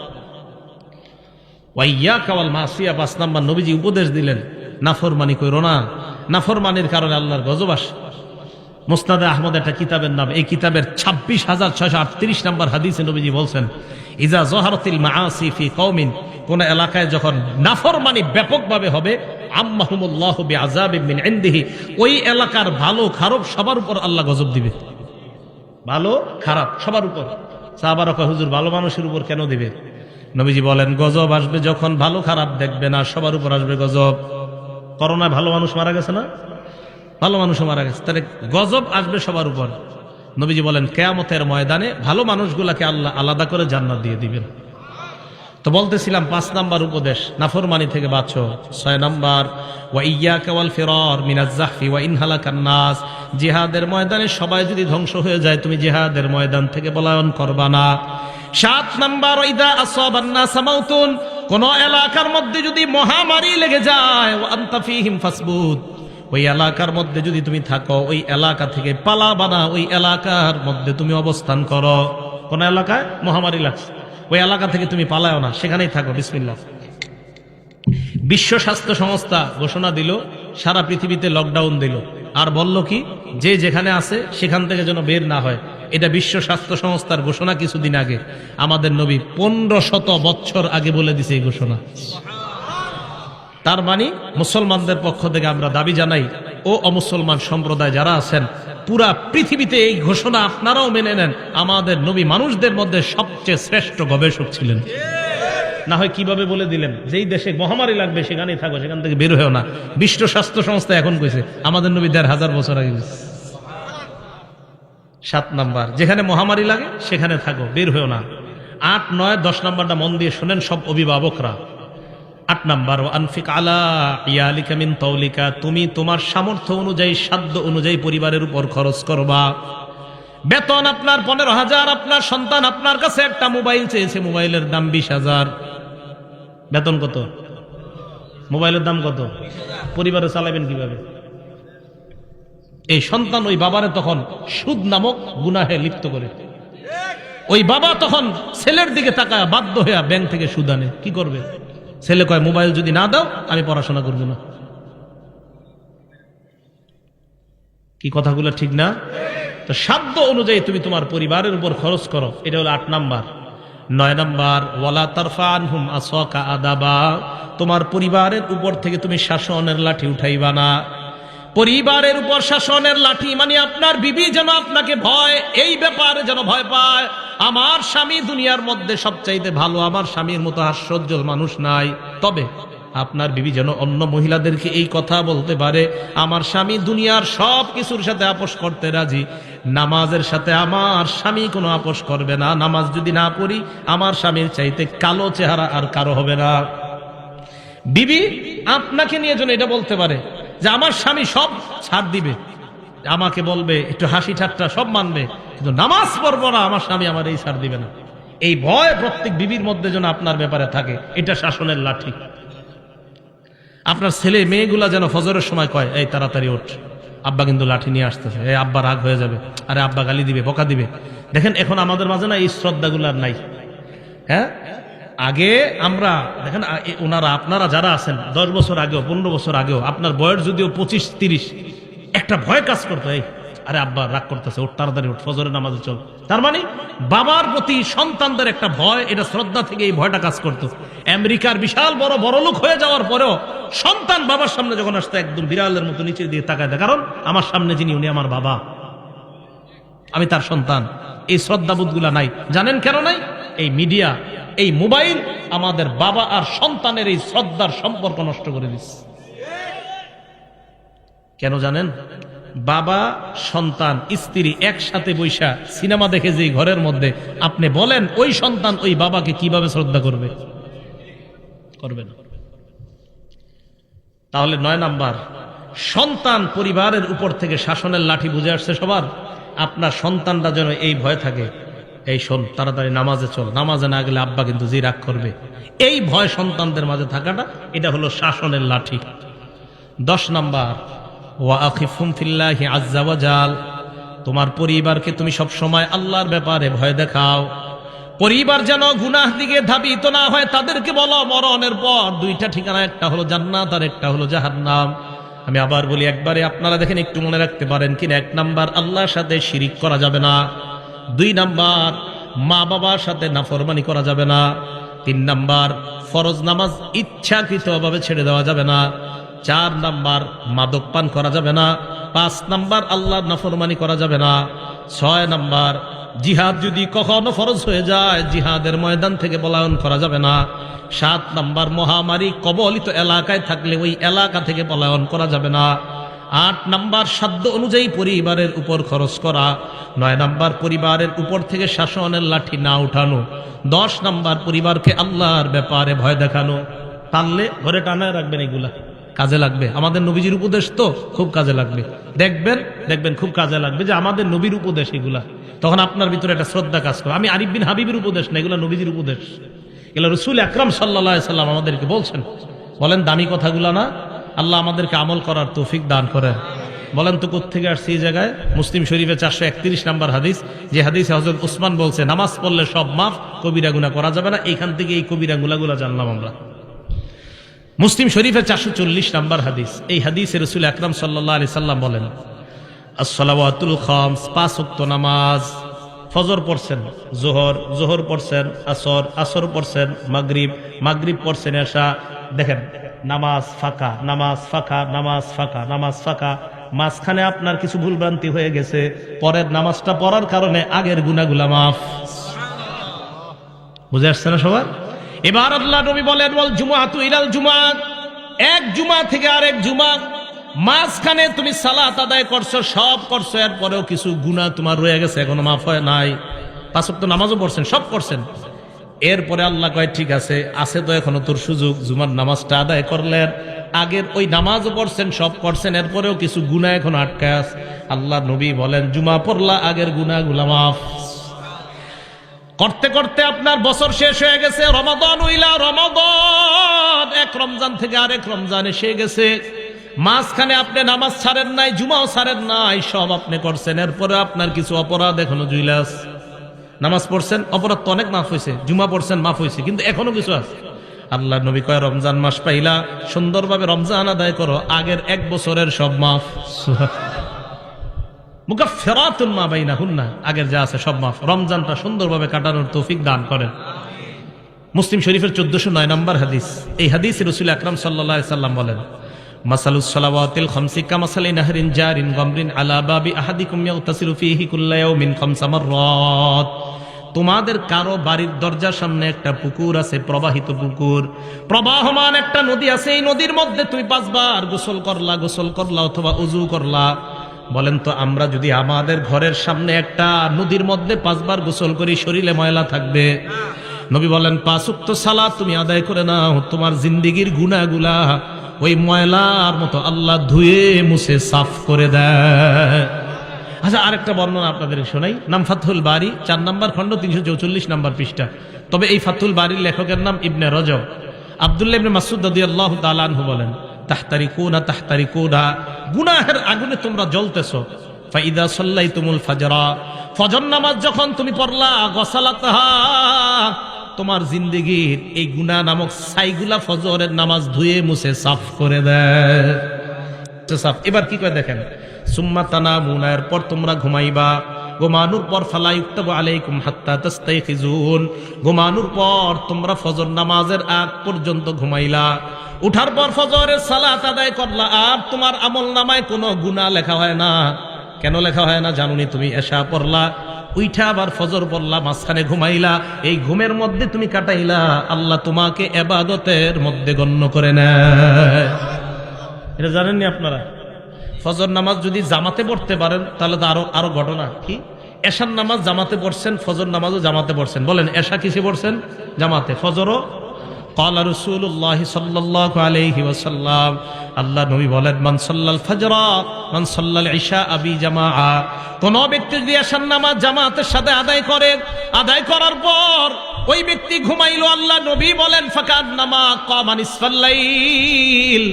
ওয়াইয়া কাওয়াল মাসিয়া 5 নাম্বার নবীজি উপদেশ দিলেন, নাফরমানি কইরো না, নাফরমানির কারণে আল্লাহর গজব আসে। মুসনাদে আহমদ একটা কিতাবের নাম, এই কিতাবের 26,638 নম্বর হাদিসে নবীজি বলছেন, ইজা জহারাতিল মাআসি ফি কওমিন, কোন এলাকায় যখন নাফরমানি ব্যাপকভাবে হবে, আম্মাহুমুল্লাহু বিআযাবিন মিন ইনদিহি, ওই এলাকার ভালো খারাপ সবার উপর আল্লাহ গজব দিবে। ভালো খারাপ সবার উপর। সাহাবারা কয়, হুজুর ভালো মানুষের উপর কেন দিবে? নবীজি বলেন, গজব আসবে যখন ভালো খারাপ দেখবে না, সবার উপর আসবে গজব। করোনায় ভালো মানুষ মারা গেছে না? ভালো মানুষও মারা গেছে, তাহলে গজব আসবে সবার উপর। নবীজি বলেন, কিয়ামতের ময়দানে ভালো মানুষগুলাকে আল্লাহ আলাদা করে জান্নাত দিয়ে দিবেন। তো বলতেছিলাম 5 নাম্বার উপদেশ, নাফরমানি থেকে বাঁচো। 6 নাম্বার, ওয়া ইয়্যাকা ওয়াল ফিরার মিনাজ যাহফি ওয়া ইন হালাকান নাস, জিহাদের ময়দানে সবাই যদি ধ্বংস হয়ে যায়, তুমি জিহাদের ময়দান থেকে পলায়ন করবা না। 7 নাম্বার, ইদা আসাবান নাস মাউতুন, কোন এলাকার মধ্যে যদি মহামারী লেগে যায়, ওয়া আনতা ফীহিম ফাসবুত, ওই এলাকার মধ্যে যদি তুমি থাকো, ওই এলাকা থেকে পালাবা না, ওই এলাকার মধ্যে তুমি অবস্থান করো। কোন এলাকায় মহামারী লাগছে, ওই এলাকা থেকে তুমি পালাও না, সেখানেই থাকো। বিসমিল্লাহ। বিশ্ব স্বাস্থ্য সংস্থা ঘোষণা দিল, সারা পৃথিবীতে লকডাউন দিল, আর বলল কি, যে যেখানে আছে সেখান থেকে যেন বের না হয়। এটা বিশ্ব স্বাস্থ্য সংস্থার ঘোষণা কিছুদিন আগে। আমাদের নবী 1500 বছর আগে বলে দিছে এই ঘোষণা। তার মানে মুসলমানদের পক্ষ থেকে আমরা দাবি জানাই, ও অমুসলমান সম্প্রদায় যারা আছেন, পুরা পৃথিবীতে এই ঘোষণা আপনারাও মেনে নেন। আমাদের নবী মানুষদের মধ্যে সবচেয়ে শ্রেষ্ঠ গবেষক ছিলেন। না হয় কিভাবে বলে দিলেন, যেই দেশে মহামারী লাগবে সেখানেই থাকো, সেখান থেকে বের হয়েও না। বিশ্ব স্বাস্থ্য সংস্থা এখন কইছে, আমাদের নবী 1500 বছর আগে কইছে। 7 নাম্বার, যেখানে মহামারী লাগে সেখানে থাকো, বের হয়েও না। 8, 9, 10 নাম্বারটা মন দিয়ে শোনেন সব অভিভাবকরা। 8 নাম্বার, আনফিক আলা ইয়ালিকা মিন তাওলিকা, তুমি তোমার সামর্থ্য অনুযায়ী, সাধ্য অনুযায়ী পরিবারের উপর খরচ করবা। বেতন আপনার 15,000, আপনার সন্তান আপনার কাছে একটা মোবাইল চেয়েছে, মোবাইলের দাম 20,000। বেতন কত? মোবাইলের দাম কত? পরিবারে চালাবেন কিভাবে? এই সন্তান ওই বাবারে তখন সুদ নামক গুনাহে লিপ্ত করে। ওই বাবা তখন ছেলের দিকে তাকায় বাধ্য হয়ে ব্যাংক থেকে সুদ আনে। কি করবে? ছেলে কয়, মোবাইল যদি না দাও আমি পড়াশোনা করব না। কি কথাগুলো ঠিক না? তো সাধ্য অনুযায়ী তুমি তোমার পরিবারের উপর খরচ করো। এটা হলো 8 নাম্বার। 9 নাম্বার, ওয়ালা তারফা আনহুম আসাকা আদাবা, তোমার পরিবারের উপর থেকে তুমি শাসনের লাঠি উঠাইবা না। পরিবারের উপর শাসনের লাঠি মানে আপনার বিবি যেন আপনাকে ভয়, এই ব্যাপারে যেন ভয় পায়, আমার স্বামী দুনিয়ার মধ্যে সবচাইতে ভালো, আমার স্বামীর মতো হাস্যোজ্জ্বল মানুষ নাই। তবে আপনার বিবি যেন অন্য মহিলাদেরকে এই কথা বলতে পারে, আমার স্বামী দুনিয়ার সব কিছুর সাথে আপোষ করতে রাজি, নামাজের সাথে আমার স্বামী কোনো আপোষ করবে না। নামাজ যদি না পড়ি, আমার স্বামীর চাইতে কালো চেহারা আর কারো হবে না। বিবি আপনাকে নিয়ে যেন এটা বলতে পারে যে আমার স্বামী সব ছাড় দিবে, আমাকে বলবে একটু হাসি ঠাট্টা সব মানবে, কিন্তু নামাজ পড়বো না, আমার স্বামী আমার এই ছাড় দিবে না। এই ভয় প্রত্যেক বিবির মধ্যে যেন আপনার ব্যাপারে থাকে, এটা শাসনের লাঠি। আপনার ছেলে মেয়েগুলা যেন ফজরের সময় কয়, এই তাড়াতাড়ি ওঠ, আব্বা কিন্তু লাঠি নিয়ে আসতেছে, এই আব্বা রাগ হয়ে যাবে, আরে আব্বা গালি দিবে, বকা দিবে। দেখেন এখন আমাদের মাঝে না এই শ্রদ্ধাগুলো আর নাই। হ্যাঁ, আগে আমরা দেখেন ওনারা আপনারা যারা আছেন 10 বছর আগেও 15 বছর আগেও আপনার বয়স যদিও 25-30, একটা ভয় কাজ করতো, এই আরে আব্বা রাগ করতেছে, ওর তাড়াতাড়ি ওঠ, ফজরের নামাজে চল। তার মানে বাবার প্রতি সন্তানদের একটা ভয়, এটা শ্রদ্ধা থেকে এই ভয়টা কাজ করতো। আমেরিকার বিশাল বড় বড় লোক হয়ে যাওয়ার পরেও সন্তান বাবার সামনে যখন আসতো একদম বিড়ালের মতো নিচের দিকে তাকায় দেয়, কারণ আমার সামনে যিনি উনি আমার বাবা, আমি তার সন্তান। এই শ্রদ্ধাবোধগুলা নাই। জানেন কেন নাই? এই মিডিয়া, এই মোবাইল আমাদের বাবা আর সন্তানের এই শ্রদ্ধার সম্পর্ক নষ্ট করে দিচ্ছে। কেন জানেন? বাবা, সন্তান, স্ত্রী একসাথে বৈশা সিনেমা দেখে যে ঘরের মধ্যে, আপনি বলেন ওই সন্তান ওই বাবাকে কিভাবে শ্রদ্ধা করবে? করবে না। তাহলে 9 নাম্বার, সন্তান পরিবারের উপর থেকে শাসনের লাঠি বুঝে আসছে সবার। আপনার সন্তানরা যেন এই ভয় থাকে, এই শোন তাড়াতাড়ি নামাজে চল, নামাজে না গেলে আব্বা কিন্তু জি রাগ করবে। এই ভয় সন্তানদের মাঝে থাকাটা, এটা হলো শাসনের লাঠি। 10 নাম্বার, ওয়াখিফুম ফিল্লাহি আযজা ওয়া জাল, তোমার পরিবারকে তুমি সব সময় আল্লাহর ব্যাপারে ভয় দেখাও। পরিবার যেন গুনাহ দিকে ধাবিত না হয়। তাদেরকে বলো মরণের পর 2টা ঠিকানা, একটা হলো জান্নাত আর একটা হলো জাহান্নাম। আমি আবার বলি একবারে, আপনারা দেখেন একটু মনে রাখতে পারেন কিনা। 1 নাম্বার, আল্লাহর সাথে শিরিক করা যাবে না। 2 নাম্বার, মা বাবার সাথে নাফরমানি করা যাবে না। 3 নাম্বার, ফরজ নামাজ ইচ্ছাকৃতভাবে ছেড়ে দেওয়া যাবে না। 4 নাম্বার, মাদক পান করা যাবে না। 5 নাম্বার, আল্লাহর নাফরমানি করা যাবে না। 6 নাম্বার, জিহাদ যদি কখনো ফরজ হয়ে যায়, জিহাদের ময়দান থেকে পলায়ন করা যাবে না। 7 নাম্বার, মহামারী কবলিত এলাকায় থাকলে ওই এলাকা থেকে পলায়ন করা যাবে না। 8 নাম্বার, সাধ্য অনুযায়ী পরিবারের উপর খরচ করা। 9 নাম্বার, পরিবারের উপর থেকে শাসনের লাঠি না উঠানো। 10 নাম্বার, পরিবারকে আল্লাহর ব্যাপারে ভয় দেখানো। টানলে ঘরে টানায় রাখবেন, এগুলা কাজে লাগবে। আমাদের নবীজির উপদেশ তো খুব কাজে লাগবে। দেখবেন খুব কাজে লাগবে যে আমাদের নবীর উপদেশ এগুলা। তখন আপনার ভিতরে একটা শ্রদ্ধা কাজ করে। আমি আরিফ বিন হাবিবের উপদেশ না, এগুলা নবীজির উপদেশ। এগুলো রাসূল আকরাম সাল্লাল্লাহু আলাইহি সাল্লাম আমাদেরকে বলছেন। বলেন দামি কথাগুলা না? আল্লাহ আমাদেরকে আমল করার তৌফিক দান করেন। বলেন তো কোত্থেকে আসছে এই জায়গায়? মুসলিম শরীফে 431 নাম্বার হাদিস, যে হাদিসে হযরত উসমান বলছে নামাজ পড়লে সব মাফ, কবিরা গুনাহ করা যাবে না। এইখান থেকে এই কবিরা গুনাহগুলো জানলাম আমরা। মুসলিম শরীফের 440 নাম্বার হাদিস। এই হাদিসে রাসূল আকরাম সাল্লাল্লাহু আলাইহি সাল্লাম বলেন, as-salawatul khams, 5 ওয়াক্ত নামাজ। ফজর পড়ছেন, জোহর পড়ছেন, আসর পড়ছেন, মাগরিব পড়ছেন, এশা। দেখেন নামাজ ফাঁকা, নামাজ ফাঁকা, নামাজ ফাঁকা, নামাজ ফাঁকা। মাঝখানে আপনার কিছু ভুলভ্রান্তি হয়ে গেছে, পরের নামাজটা পড়ার কারণে আগের গুনাহগুলা মাফ। বুঝে আসছে না সবার? এবার আল্লাহ নবী বলেন, ওয়াল জুমআতু ইলাল জুমআ, এক জুমা থেকে আরেক জুমা, মাঝখানে তুমি সালাত আদায় করছো, সব করছো, এরপরেও কিছু গুনাহ তোমার রয়ে গেছে, এখনো মাফ হয় নাই। 5 ওয়াক্ত নামাজও পড়ছেন, সব করছেন। এরপরে আল্লাহ কয় ঠিক আছে তো এখনো তোর সুযোগ, জুমার নামাজটা আদায় করলেন, আগের ওই নামাজও পড়ছেন, সব করছেন, এরপরেও কিছু গুনাহ এখন আটকায় আছে। আল্লাহ নবী বলেন জুমা পড়লা, আগের গুনাহগুলা মাফ। করতে করতে আপনার বছর শেষ হয়ে গেছে, রমাদান উইলা রমাদান, এক রমজান থেকে আরেক রমজান এসে গেছে। মাঝখানে আপনি নামাজ ছাড়েন নাই, জুমাও ছাড়েন নাই, সব আপনি করছেন, এরপরে আপনার কিছু অপরাধ এখনো জুইলাস। নামাজ পড়ছেন, অপরাধ তো অনেক মাফ হয়েছে, জুমা পড়ছেন মাফ হয়েছে, কিন্তু এখনো কিছু আছে। আল্লাহ নবী কয় রমজান মাস পাইলা, সুন্দরভাবে রমজান আদায় করো, আগের 1 বছরের সব মাফ। মুকাফফিরাতুন মা বাইনাহুন্না, আগের যা আছে সব মাফ। রমজানটা সুন্দরভাবে কাটানোর তৌফিক দান করেন। মুসলিম শরীফের 1409 নম্বর হাদিস। এই হাদিসে রাসূল আকরাম সাল্লাল্লাহু আলাইহি সাল্লাম বলেন, মাসালুস সালাওয়াতিল খামসি কামাসালি নাহরিন জারিন গামরিন আলা বাবি আহাদিকুম ইয়াগতাসিলু ফীহি কুল্লা ইয়াউমিন 5 মাররাত। তোমাদের কারো বাড়ির দরজার সামনে একটা পুকুর আছে, প্রবাহিত পুকুর, প্রবাহমান একটা নদী আছে। এই নদীর মধ্যে তুমি 5 বার গোসল করলা অথবা ওযু করলা। বলেন তো আমরা যদি আমাদের ঘরের সামনে একটা নদীর মধ্যে 5 বার গোসল করি, শরীরে ময়লা থাকবে? নবী বলেন 5 ওয়াক্ত সালাত তুমি আদায় করে নাও, তোমার জিন্দেগীর গুনাহগুলা ওই ময়লার মতো আল্লাহ ধুয়ে মুছে সাফ করে দেয়। আচ্ছা, আরেকটা বর্ণনা আপনাদের শোনাই। নাম ফাতহুল বারি, 4 নম্বর খণ্ড, 344 নম্বর পৃষ্ঠা। তবে এই ফাতহুল বারির লেখকের নাম ইবনে রজব। আব্দুল্লাহ ইবনে মাসউদ রাদিয়াল্লাহু তাআলা আনহু বলেন, তাহতারিকুনা, গুনাহের আগুনে তোমরা জ্বলতেছো। ফাইদা সাল্লাইতুমুল ফাজরা, ফজর নামাজ যখন তুমি পড়লা, গসালাতহা, তোমার জিন্দেগির এই গুনাহ নামক ছাইগুলা ফজরের নামাজ ধুয়ে মুছে সাফ করে দেয়। সাফ। এবার কি করে দেখেন, সুম্মা তানামুনা, এরপর তোমরা ঘুমাইবা, ঘুমানোর পর ফালা ইউক্তাবু আলাইকুম হাত্তা তাস্তাইখিজুন, ঘুমানোর পর তোমরা ফজর নামাজের আগ পর্যন্ত ঘুমাইলা, উঠার পর ফজরের সালাত আদায় করলা, আর তোমার আমল নামায় কোনো গুনাহ লেখা হয় না। কেন লেখা হয় না জানুনি? তুমি এশা পড়লা, উইঠা আবার ফজর পড়লা, মাঝখানে ঘুমাইলা, এই ঘুমের মধ্যে তুমি কাটাইলা, আল্লাহ তোমাকে ইবাদতের মধ্যে গণ্য করে নেয়। এটা জানেননি আপনারা? ফজর নামাজ যদি জামাতে পড়তে পারেন তাহলে তো আরো ঘটনা। কি এশার নামাজ জামাতে পড়ছেন, ফজর নামাজও জামাতে পড়ছেন, বলেন এশা কিসে পড়ছেন? জামাতে। ফজরও ক্বালা রাসূলুল্লাহ সাল্লাল্লাহু আলাইহি ওয়াসাল্লাম, আল্লাহ নবী বলেন, মান সাল্লাল ফজরা মান সাল্লাল ইশা আবি জামাআ, কোন ব্যক্তি যদি এশার নামাজ জামাতের সাথে আদায় করে, আদায় করার পর ওই ব্যক্তি ঘুমাইলো, আল্লাহ নবী বলেন ফাকান্নামা ক্বামা নিসফাল লাইল।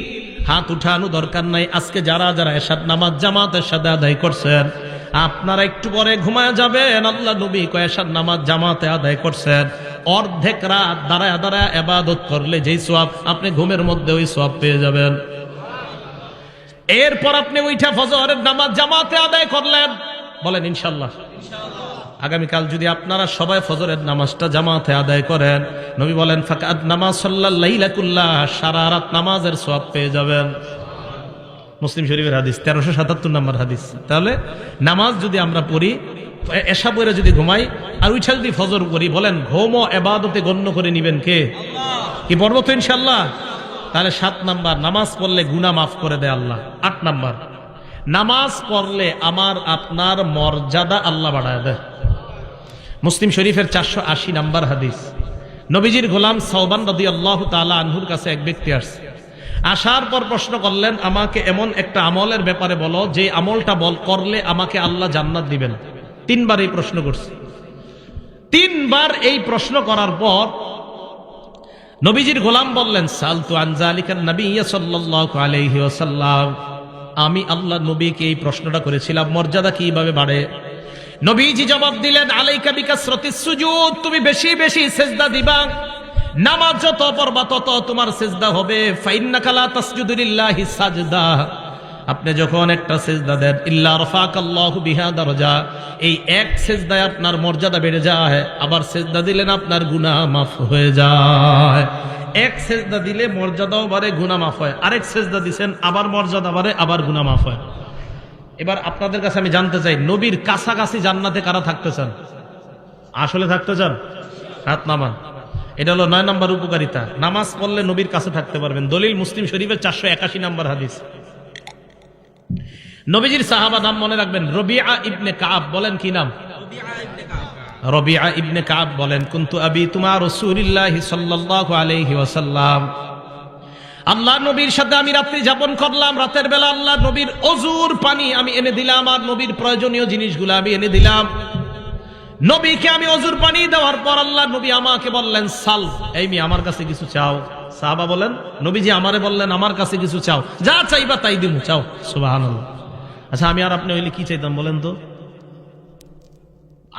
হাত উঠানো দরকার নাই। আজকে যারা যারা এশার নামাজ জামাতের সাথে আদায় করছেন, আপনারা একটু পরে ঘুমায় যাবেন। আল্লাহ নবী কয় এশার নামাজ জামাতে আদায় করছেন, অর্ধেক রাত দাঁড়ায় দাঁড়ায় ইবাদত করলে যেই সওয়াব, আপনি ঘুমের মধ্যে ওই সওয়াব পেয়ে যাবেন। এরপর আপনি উঠা ফজরের নামাজ জামাতে আদায় করলেন, বলেন ইনশাআল্লাহ। আগামীকাল যদি আপনারা সবাই ফজরের নামাজটা জামাতে আদায় করেন, নবী বলেন ফাকাদ নামাজ সাল্লাল লাইলা কুল্লাহ, সারা রাত নামাজের সওয়াব পেয়ে যাবেন। মুসলিম শরীফের হাদিস, 1377 নম্বর হাদিস। তাহলে নামাজ যদি আমরা পড়ি, এশা পড়ে যদি ঘুমাই, আর উঠা যদি ফজর করি, বলেন ঘুম ও ইবাদতে গণ্য করে নিবেন কে? আল্লাহ। কি পড়বো তো ইনশাআল্লাহ? তাহলে 7 নাম্বার, নামাজ পড়লে গুনাহ মাফ করে দেয় আল্লাহ। 8 নাম্বার, নামাজ পড়লে আমার আপনার মর্যাদা আল্লাহ বাড়ায় দেয়। মুসলিম শরীফের 480 নাম্বার হাদিস। নবীজির গোলাম সাওবান রাদিয়াল্লাহু তাআলা আনহুর কাছে এক ব্যক্তি আসছে। আসার পর প্রশ্ন করলেন, আমাকে এমন একটা আমলের ব্যাপারে বলো যে আমলটা করলে আমাকে আল্লাহ জান্নাত দিবেন। 3 বার এই প্রশ্ন করছে। 3 বার এই প্রশ্ন করার পর নবীজির গোলাম বললেন, সালতু আন যালিকা নবিয়্য সাল্লাল্লাহু আলাইহি ওয়াসাল্লাম, আমি আল্লাহ নবীকে এই প্রশ্নটা করেছিলাম, মর্যাদা কিভাবে বাড়ে। নবীজি জবাব দিলেন, আলাইকা বিকাসরাতিস সুজুদ, তুমি বেশি বেশি সিজদা দিবা। নামাজ যত পড়বা তত তোমার সিজদা হবে। ফাইন্নাকা লা তাসজুদু লিল্লাহি সাজদা, আপনি যখন একটা সিজদা দেন, ইল্লা রাফাকাল্লাহু বিহা দারাজা, এই এক সিজদায় আপনার মর্যাদা বেড়ে যায়। আবার সিজদা দিলেন আপনার গুনাহ মাফ হয়ে যায়। এক সিজদা দিলে মর্যাদাও বাড়ে, গুনাহ মাফ হয়। আরেক সিজদা দিবেন, আবার মর্যাদা বাড়ে, আবার গুনাহ মাফ হয়। এবার আপনাদের কাছে আমি জানতে চাই, নবীর কাছাকাছি জান্নাতে কারা থাকতে চান? আসলে থাকতে চান? হাত নামান। এটা হলো 9 নম্বর উপকারিতা। নামাজ পড়লে নবীর কাছে থাকতে পারবেন। দলিল মুসলিম শরীফের 481 নম্বর হাদিস। নবীজির সাহাবা নাম মনে রাখবেন, রবিআ ইবনে কাব। বলেন কি নাম? রবিআ ইবনে কাব বলেন, কুনতু আবিতু মা রাসূলিল্লাহি সাল্লাল্লাহু আলাইহি ওয়াসাল্লাম, আল্লাহ নবীর সাথে আমি রাত্রি যাপন করলাম। রাতের বেলা আল্লাহ নবীর ওযুর পানি আমি এনে দিলাম, আর নবীর প্রয়োজনীয় জিনিসগুলো আমি এনে দিলাম। নবীকে আমি ওযুর পানি দেওয়ার পর আল্লাহ নবী আমাকে বললেন, সাল, এই মি আমার কাছে কিছু চাও। সাহাবা বলেন, নবীজি আমারে বললেন আমার কাছে কিছু চাও, যা চাইবা তাই দিমু, চাও। সুবহানাল্লাহ। আচ্ছা, আমি আর আপনি হইলে কি চাইতাম বলেন তো?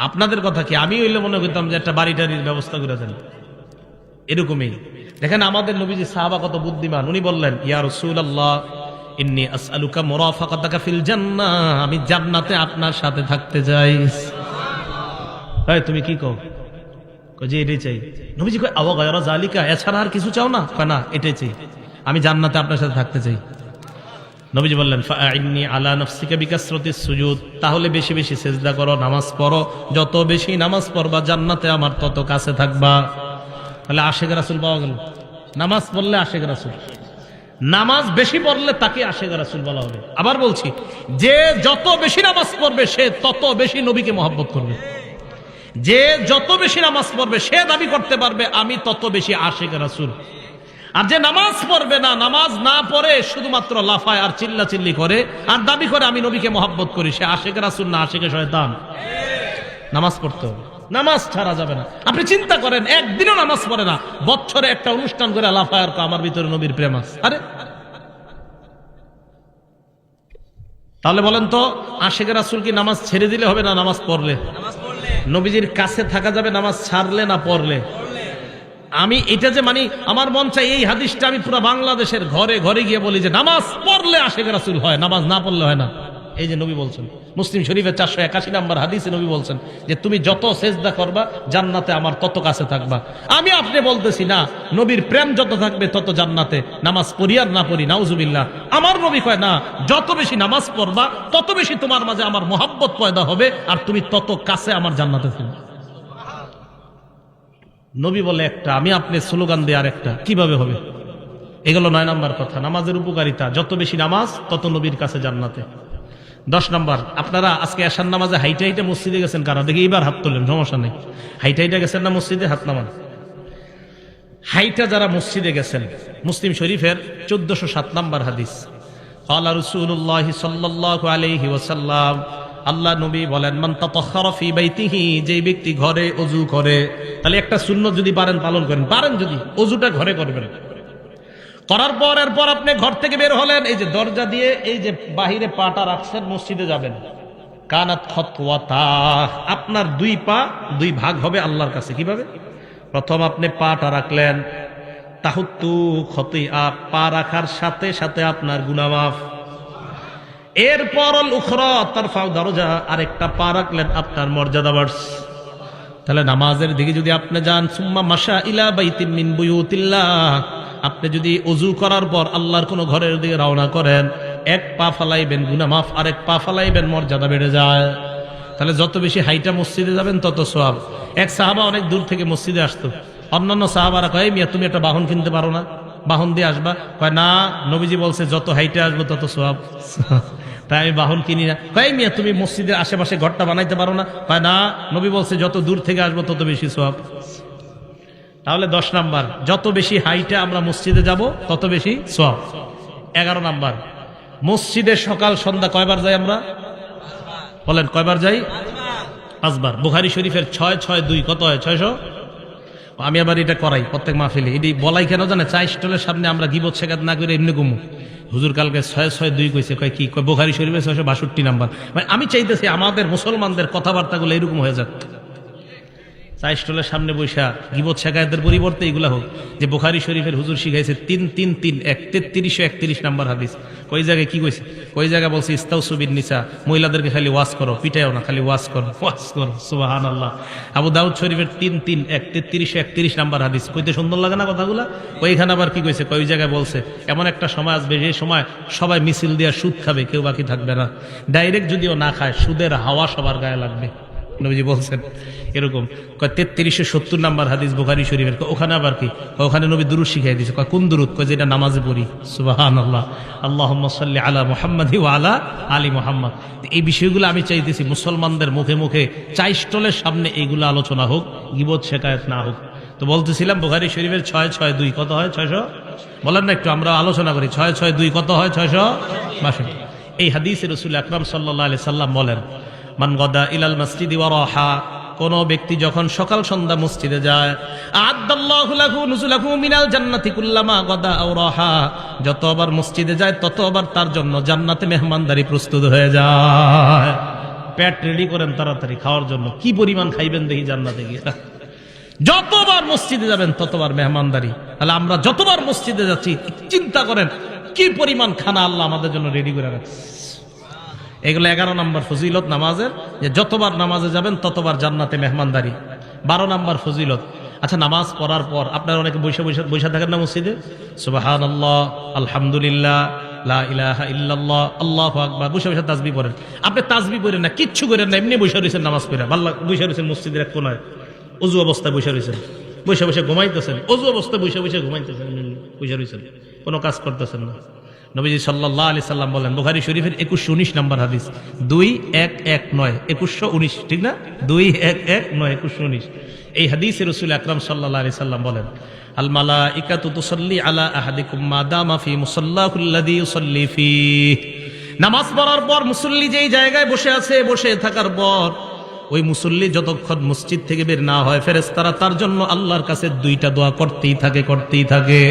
আপনাদের কথা কি, আমি হইলে মনে করতাম যে একটা বাড়ি টাড়ির ব্যবস্থা করে দেন, এরকমই। দেখেন আমাদের নবীজি সাহাবা কত বুদ্ধিমান। উনি বললেন, ইয়া রাসূলুল্লাহ ইন্নী আসআলুকা মুরাফাকাতাকা ফিল জান্নাহ, আমি জান্নাতে আপনার সাথে থাকতে চাই। এই তুমি কি কও? কই যে এটাই চাই। নবীজি কয়, আওয়া গায়রা যালিকা, এছাড়া আর কিছু চাও না? কয় না, এটাই চাই, আমি জান্নাতে আপনার সাথে থাকতে চাই। নবীজি বললেন, ফাআইন্নী আলা নাফসিকা বিকাসরাতিস সুজুদ, তাহলে বেশি বেশি সিজদা করো, নামাজ পড়ো। যত বেশি নামাজ পড়বা জান্নাতে আমার তত কাছে থাকবা। তাহলে আশেক রাসূল পাওয়া গেল। নামাজ পড়লে আশেক রাসূল, নামাজ বেশি পড়লে তাকে আশেক রাসূল বলা হবে। আবার বলছি, যে যত বেশি নামাজ পড়বে সে তত বেশি নবীকে মহব্বত করবে। যে যত বেশি নামাজ পড়বে সে দাবি করতে পারবে আমি তত বেশি আশেক রাসূল। আর যে নামাজ পড়বে না, নামাজ না পড়ে শুধুমাত্র লাফায় আর চিল্লাচিল্লি করে আর দাবি করে আমি নবীকে মহব্বত করি, সে আশেক রাসূল না আশেকে শয়তান। নামাজ পড়তে হবে, নামাজ ছাড়া যাবে না। আপনি চিন্তা করেন, একদিনও নামাজ পড়ে না, বছরে একটা অনুষ্ঠান করে লাফায় আর আমার ভিতরে নবীর প্রেম আছে। আরে তাহলে বলেন তো, আশেক রাসূল কি নামাজ ছেড়ে দিলে হবে না নামাজ পড়লে? নবীজির কাছে থাকা যাবে নামাজ ছাড়লে না পড়লে? আমি এটা যে মানে আমার মন চাই এই হাদিসটা আমি পুরো বাংলাদেশের ঘরে ঘরে গিয়ে বলি যে নামাজ পড়লে আশিক রাসূল হয়, নামাজ না পড়লে হয় না। এই যে নবী বলছেন মুসলিম শরীফের 481 নম্বর হাদিসে নবী বলছেন যে তুমি যত সেজদা করবা জান্নাতে আমার তত কাছে থাকবা। আমি আপনি বলতেছি না, নবীর প্রেম যত থাকবে তত জান্নাতে, নামাজ পড়ি আর না পড়ি নাউজুবিল্লাহ। আমার নবী কয় না, যত বেশি নামাজ পড়বা তত বেশি তোমার মাঝে আমার মহব্বত পয়দা হবে আর তুমি তত কাছে আমার জান্নাতে থাকবে। নবী বলে একটা, আমি আপনি স্লোগান দিয়ে আর একটা, কিভাবে হবে? এগুলো 9 নম্বর কথা, নামাজের উপকারিতা। যত বেশি নামাজ তত নবীর কাছে জান্নাতে। 10 নম্বর, আপনারা আজকে এশার নামাজে হাইটে হাইটে মসজিদে গেছেন কারা? দেখি এবার হাত তোলেন, সমস্যা নেই। হাইটে হাইটে গেছেন না মসজিদে? হাত নামান। হাইটা যারা মসজিদে গেছেন, মুসলিম শরীফের 1407 নম্বর হাদিস, ক্বালা রাসূলুল্লাহ সাল্লাল্লাহু আলাইহি ওয়াসাল্লাম, আল্লাহ নবী বলেন, মান তাতাহহারা ফি বাইতিহি, যে ব্যক্তি ঘরে ওযু করে, তাহলে একটা সুন্নাত যদি পারেন পালন করেন, পারেন যদি ওযুটা ঘরে করবেন। করার পর এরপর আপনি ঘর থেকে বের হলেন, এই যে দরজা দিয়ে এই যে বাহিরে পাটা রাখছেন, মসজিদে যাবেন, কানাত খতওয়াতা, আপনার 2 পা 2 ভাগ হবে আল্লাহর কাছে। কিভাবে? প্রথম আপনি পাটা রাখলেন, তাহুত্তু খতিআ, পা রাখার সাথে সাথে আপনার গুনাহ মাফ। এরপর আল উখরা তারফাউ দরজা, আরেকটা পা রাখলেন, আপনার মর্যাদা বাড়ছে। তাহলে নামাজের দিকে যদি আপনি যান, সুম্মা মাশা ইলা বাইতিন মিন বুয়ুতিল্লাহ, আপনি যদি ওযু করার পর আল্লাহর কোন ঘরের দিকে রওনা করেন, 1 পা ফালাইবেন গুনাহ মাফ, আর 1 পা ফালাইবেন মর্যাদা বেড়ে যায়। তাহলে যত বেশি হাইটা মসজিদে যাবেন তত সওয়াব। এক সাহাবা অনেক দূর থেকে মসজিদে আসতো, অন্যান্য সাহাবারা কয়, মিয়া তুমি একটা বাহন কিনতে পারো না, বাহন দিয়ে আসবা? কয় না, নবীজি বলছে যত হাইটে আসবো তত সওয়াব। তাই আমি বাহন কিনি না। কয় মিয়া তুমি মসজিদের আশেপাশে ঘরটা বানাইতে পারো না? কয় না, নবী বলছে যত দূর থেকে আসবো তত বেশি সওয়াব। তাহলে 10 নাম্বার, যত বেশি হাইটে আমরা মসজিদে যাব তত বেশি সওয়াব। 11 নাম্বার, মসজিদে সকাল সন্ধ্যা কয়বার যাই আমরা? বলেন কয়বার যাই? 5 বার। বুখারী শরীফের 662 কত হয়? 600। আমি আবার এটা করাই প্রত্যেক মাহফিলে। এটি বলাই কেন জানে? চা স্টলের সামনে আমরা গিবত শেখাত না করে এমনি ঘুমু। হুজুর কালকে 662 কইছে, কয় কি? কয় বুখারী শরীফের 662 নাম্বার। মানে আমি চাইতেছি আমাদের মুসলমানদের কথাবার্তাগুলো এরকম হয়ে যাক। চা স্টলের সামনে বৈশা গিবত শেখায়তের পরিবর্তে এগুলা হোক যে বুখারী শরীফের হুজুর শিখাইছে 3-3-3-1 3331 নাম্বার হাদিস। কই জায়গায় কি কইছে? কই জায়গায় বলছে ইস্তাউসু বিন নিসা, মহিলাদেরকে খালি ওয়াজ করো, পিটাইও না, খালি ওয়াজ করো, ওয়াজ করো। সুবহানাল্লাহ। আবু দাউদ শরীফের 3-3-1 3331 নাম্বার হাদিস। কইতে সুন্দর লাগে না কথাগুলা? ওইখানে আবার কি কইছে? কই জায়গায় বলছে এমন একটা সময় আসবে যে সময় সবাই মিছিল দিয়া সুদ খাবে, কেউ বাকি থাকবে না। ডাইরেক্ট যদিও না খায়, সুদের হাওয়া সবার গায়ে লাগবে, নবীজি বলছেন এরকম। 3370 নাম্বার হাদিস বুখারী শরীফের। ওখানে আবার কি? ওখানে নবী দুরূদ শিখিয়ে দিয়েছে। কোন দুরূদ? কয় যেটা নামাজে পড়ি। সুবহানাল্লাহ। আল্লাহুম্মা সাল্লি আলা মুহাম্মাদি ওয়া আলা আলি মুহাম্মাদ। এই বিষয়গুলো আমি চাইতেছি মুসলমানদের মুখে মুখে চা স্টলের সামনে এইগুলো আলোচনা হোক, গীবত শেখায়ত না হোক। তো বলতেছিলাম বুখারী শরীফের 662 কত হয়? 600। বলেন না একটু, আমরা আলোচনা করি। 662 কত হয়? 662। এই হাদিসে রাসূল আকরাম সাল্লাল্লাহু আলাইহি সাল্লাম বলেন, মান গাদা ইলাল মসজিদি ওয়া রাহা, কোন ব্যক্তি যখন সকাল সন্ধ্যা মসজিদে যায়, আ'আদাল্লাহু লাহু নুজুলাহু মিনাল জান্নাতি কুল্লামা গাদা আও রাহা, যতবার মসজিদে যায় ততবার তার জন্য জান্নাতে মেহমানদারি প্রস্তুত হয়ে যায়। পেট রেডি করেন তাড়াতাড়ি খাওয়ার জন্য। কি পরিমাণ খাইবেন দেখি জান্নাতে গিয়ে। যতবার মসজিদে যাবেন ততবার মেহমানদারি। তাহলে আমরা যতবার মসজিদে যাচ্ছি চিন্তা করেন কি পরিমাণ খানা আল্লাহ আমাদের জন্য রেডি করে রাখছে। এগুলো 11 নম্বর ফজিলত নামাজের, যে যতবার নামাজে যাবেন ততবার জান্নাতে মেহমানদারি। 12 নম্বর ফজিলত। আচ্ছা, নামাজ পড়ার পর আপনারা অনেকে বৈশা থাকেন না মসজিদে? সুবহানাল্লাহ, আলহামদুলিল্লাহ, লা ইলাহা ইল্লাল্লাহ, আল্লাহু আকবার, বৈশা তাসবিহ পড়েন। আপনি তাসবিহ পড়েন না, কিচ্ছু করেন না, এমনি বৈশা রয়েছেন নামাজ পড়ে। আল্লাহ বৈশা রয়েছেন মসজিদের এক কোনায়, অজু অবস্থায় বৈশা রয়েছেন, বৈশা ঘুমাইতেছেন, অজু অবস্থায় বৈশা ঘুমাইতেছেন, বৈশা রয়েছেন, কোনো কাজ করতেছেন না। নবীজি সাল্লাল্লাহু আলাইহি সাল্লাম বলেন, বুখারী শরীফের 2119 নম্বর হাদিস, 2119 2119, ঠিক না? 2119 2119। এই হাদিসে রাসূল আকরাম সাল্লাল্লাহু আলাইহি সাল্লাম বলেন, আল মালাইকাতু তুসাল্লি আলা আহাদিকুম মা দামা ফি মুসাল্লাহু আল্লাযী ইউসাল্লি ফীহি। নামাজ পড়ার পর মুসল্লি যেই জায়গায় বসে আছে, বসে থাকার পর ওই মুসল্লি যতক্ষণ মসজিদ থেকে বের না হয়, ফেরেশতারা তার জন্য আল্লাহর কাছে 2টা দোয়া করতেই থাকে।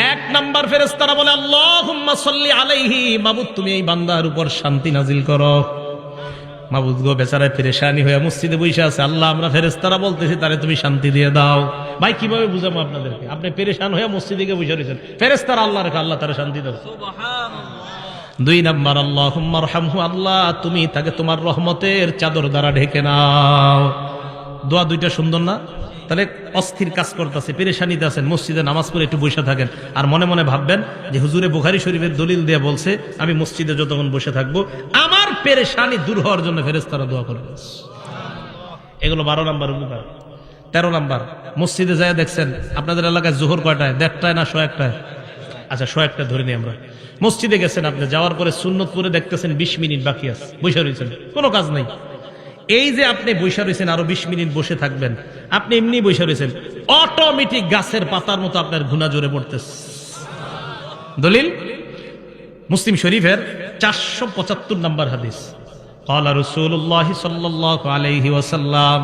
1 নাম্বার ফেরেশতারা বলে, আল্লাহুম্মা সাল্লি আলাইহি, মাবুদ তুমি এই বান্দার উপর শান্তি নাজিল করো। মাবুদ গো, বেচারায় পেরেশানি হয়ে মসজিদে বসে আছে, আল্লাহ আমরা ফেরেশতারা বলতেছি তারে তুমি শান্তি দিয়ে দাও। ভাই কিভাবে বুঝাবো আপনাদেরকে? আপনি পেরেশান হয়ে মসজিদে গিয়ে বসে রয়েছেন, ফেরেশতারা আল্লাহ রেখে আল্লাহ তারে শান্তি দাও। দুই নাম্বার, আল্লাহুম্মা আরহামহু, আল্লাহ তুমি তাকে তোমার রহমতের চাদর দ্বারা ঢেকে নাও। দোয়া দুইটা সুন্দর না? তাহলে অস্থির কাজ করতেছে, পেরেশানিতে আছেন, মসজিদে নামাজ পড়ে একটু বসে থাকেন আর মনে মনে ভাববেন যে হুজুরে বুখারী শরীফের দলিল দিয়ে বলছে আমি মসজিদে যতক্ষণ বসে থাকবো আমার পেরেশানি দূর হওয়ার জন্য ফেরেশতারা দোয়া করবে। এগুলো 12 নাম্বার উপকার। 13 নাম্বার, মসজিদে যায় দেখছেন আপনাদের এলাকায় জোহর কয়টায়? 1:30 না 1:01? আচ্ছা 1:01 ধরে নিই আমরা। মসজিদে গেছেন, আপনি যাওয়ার পরে সুন্নত পড়ে দেখতেছেন 20 মিনিট বাকি আছে, বসে রয়েছেন, কোনো কাজ নাই। এই যে আপনি বসে রয়েছেন আরো 20 মিনিট বসে থাকবেন, আপনি এমনি বসে রয়েছেন, অটোমেটিক গাছের পাতার মতো আপনার গুনাহ জোরে পড়তেছে। দলিল মুসলিম শরীফের 475 নম্বর হাদিস। ক্বালা রাসূলুল্লাহ সাল্লাল্লাহু আলাইহি ওয়াসাল্লাম,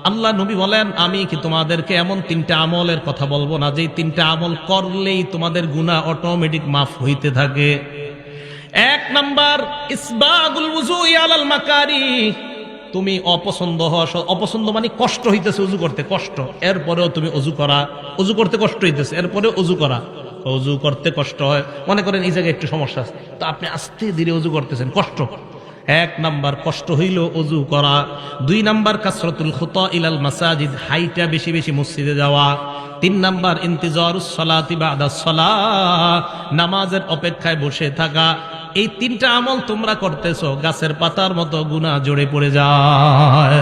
আল্লাহ নবী বলেন আমি কি তোমাদেরকে এমন 3টা আমলের কথা বলবো না যেই 3টা আমল করলেই তোমাদের গুনাহ অটোমেটিক মাফ হইতে থাকে? 1 নাম্বার, ইসবাগুল ওযুই আলাল মাকারি। তুমি অপছন্দ মানে কষ্ট হইতেছে অজু করতে, কষ্ট, এরপরেও তুমি অজু করা, অজু করতে কষ্ট হইতেছে এরপরে অজু করা। অজু করতে কষ্ট হয়, মনে করেন এই জায়গায় একটু সমস্যা আছে, তো আপনি আস্তে ধীরে অজু করতেছেন, কষ্ট। 1 নাম্বার কষ্ট হইল অজু করা। 2 নাম্বার, কাসরাতুল খুতা ইলাল মাসাজিদ, হাইটা বেশি বেশি মসজিদে যাওয়া। 3 নাম্বার, ইন্তিজারুস সালাতি বাদাস সালাহ, নামাজের অপেক্ষায় বসে থাকা। এই 3টা আমল তোমরা করতেছো, গাছের পাতার মতো গুনাহ জড়ে পড়ে যায়।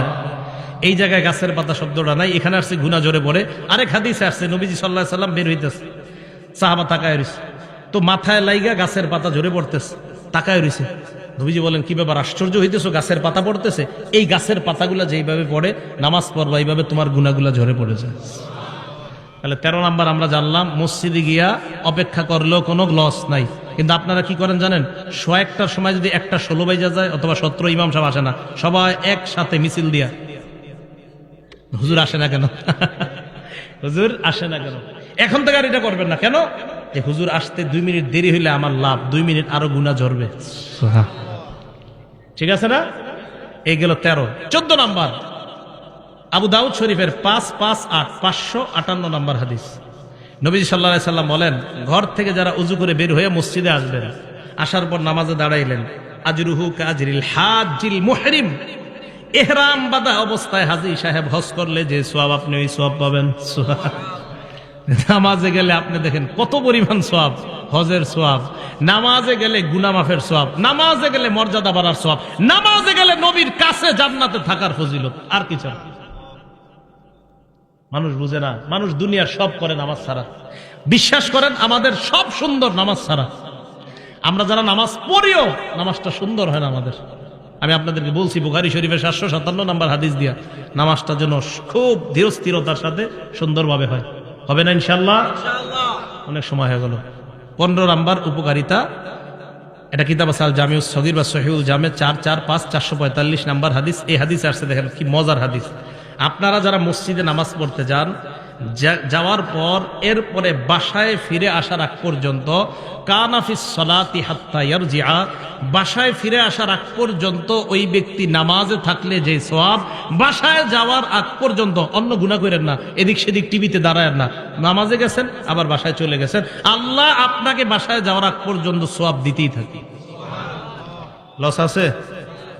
এই জায়গায় গাছের পাতা শব্দটা নাই, এখানে আসছে গুনাহ জড়ে পড়ে। আরেক হাদিসে আসছে নবীজি সাল্লাল্লাহু আলাইহি সাল্লাম বের হইতেছে, সাহাবা তাকায় রইছে, তো মাথায় লাইগা গাছের পাতা জড়ে পড়তেছে, তাকায় রইছে। নবীজি বলেন কি ব্যাপার, আশ্চর্য হইতেছো, গাছের পাতা পড়তেছে? এই গাছের পাতাগুলা যেইভাবে পড়ে নামাজ পড়বা এইভাবে তোমার গুনাহগুলা ঝরে পড়ে যায়। তাহলে 13 নাম্বার আমরা জানলাম, মসজিদে গিয়া অপেক্ষা করলেও কোনো লস নাই। কিন্তু আপনারা কি করেন জানেন? 1:01টার সময় যদি 1:16 বাজে যায় অথবা 17 ইমাম সাহেব আসে না, সবাই একসাথে মিছিল দিয়া, হুজুর আসে না কেন? হুজুর আসে না কেন? এখন থেকে আর এটা করবেন না। কেন? যে হুজুর আসতে 2 মিনিট দেরি হইলে আমার লাভ, 2 মিনিট আরো গুনাহ ঝরবে। ঠিক আছে না? এই গেল 13। 14 নাম্বার, আবু দাউদ শরীফের 558 নম্বর হাদিস। নবী সাল্লাল্লাহু আলাইহি সাল্লাম বলেন, ঘর থেকে যারা উযু করে বের হয়ে মসজিদে আসবেন, আসার পর নামাজে দাঁড়াইলেন, আজরুহু কাজরিল হাজিল মুহরিম, ইহরাম বাঁধা অবস্থায় হাজী সাহেব হজ করলে যে সওয়াব, আপনি ওই সওয়াব পাবেন। নামাজে গেলে আপনি দেখেন কত পরিমাণ সওয়াব, হজের সওয়াব, নামাজে গেলে গুনাহ মাফের সওয়াব, নামাজে গেলে মর্যাদা বাড়ার সওয়াব, নামাজে গেলে নবীর কাছে জান্নাতে থাকার ফজিলত। আর কি চান? মানুষ বুঝে না, মানুষ দুনিয়ার সব করে নামাজ ছাড়া। বিশ্বাস করেন আমাদের সব সুন্দর নামাজ ছাড়া। আমরা যারা নামাজ পড়িও নামাজটা সুন্দর হয় না আমাদের। আমি আপনাদেরকে বলছি বুখারী শরীফের 757 নম্বর হাদিস দিয়া, নামাজটা যেন খুব ধীরস্থিরতার সাথে সুন্দরভাবে হয়। হবে না ইনশাআল্লাহ? অনেক সময় হয়ে গেল। 15 নাম্বার উপকারিতা, এটা কিতাব আছে আল জামিউস সগীর বা সহিহুল জামে 445 নাম্বার হাদিস। এই হাদিসে আসছে, দেখেন কি মজার হাদিস। আপনারা যারা মসজিদে নামাজ পড়তে যান, যাওয়ার পর এরপরে বাসায় ফিরে আসার আগ পর্যন্ত, কানাফিস সালাতি হাত্তা ইয়ারজিআ, বাসায় ফিরে আসার আগ পর্যন্ত ওই ব্যক্তি নামাজে থাকলে যে সওয়াব, বাসায় যাওয়ার আগ পর্যন্ত, অন্য গুনাহ করেন না, এদিক সেদিক টিভিতে দাঁড়ায়েন না, নামাজে গেছেন আবার বাসায় চলে গেছেন, আল্লাহ আপনাকে বাসায় যাওয়ার আগ পর্যন্ত সওয়াব দিতেই থাকে। লস আছে?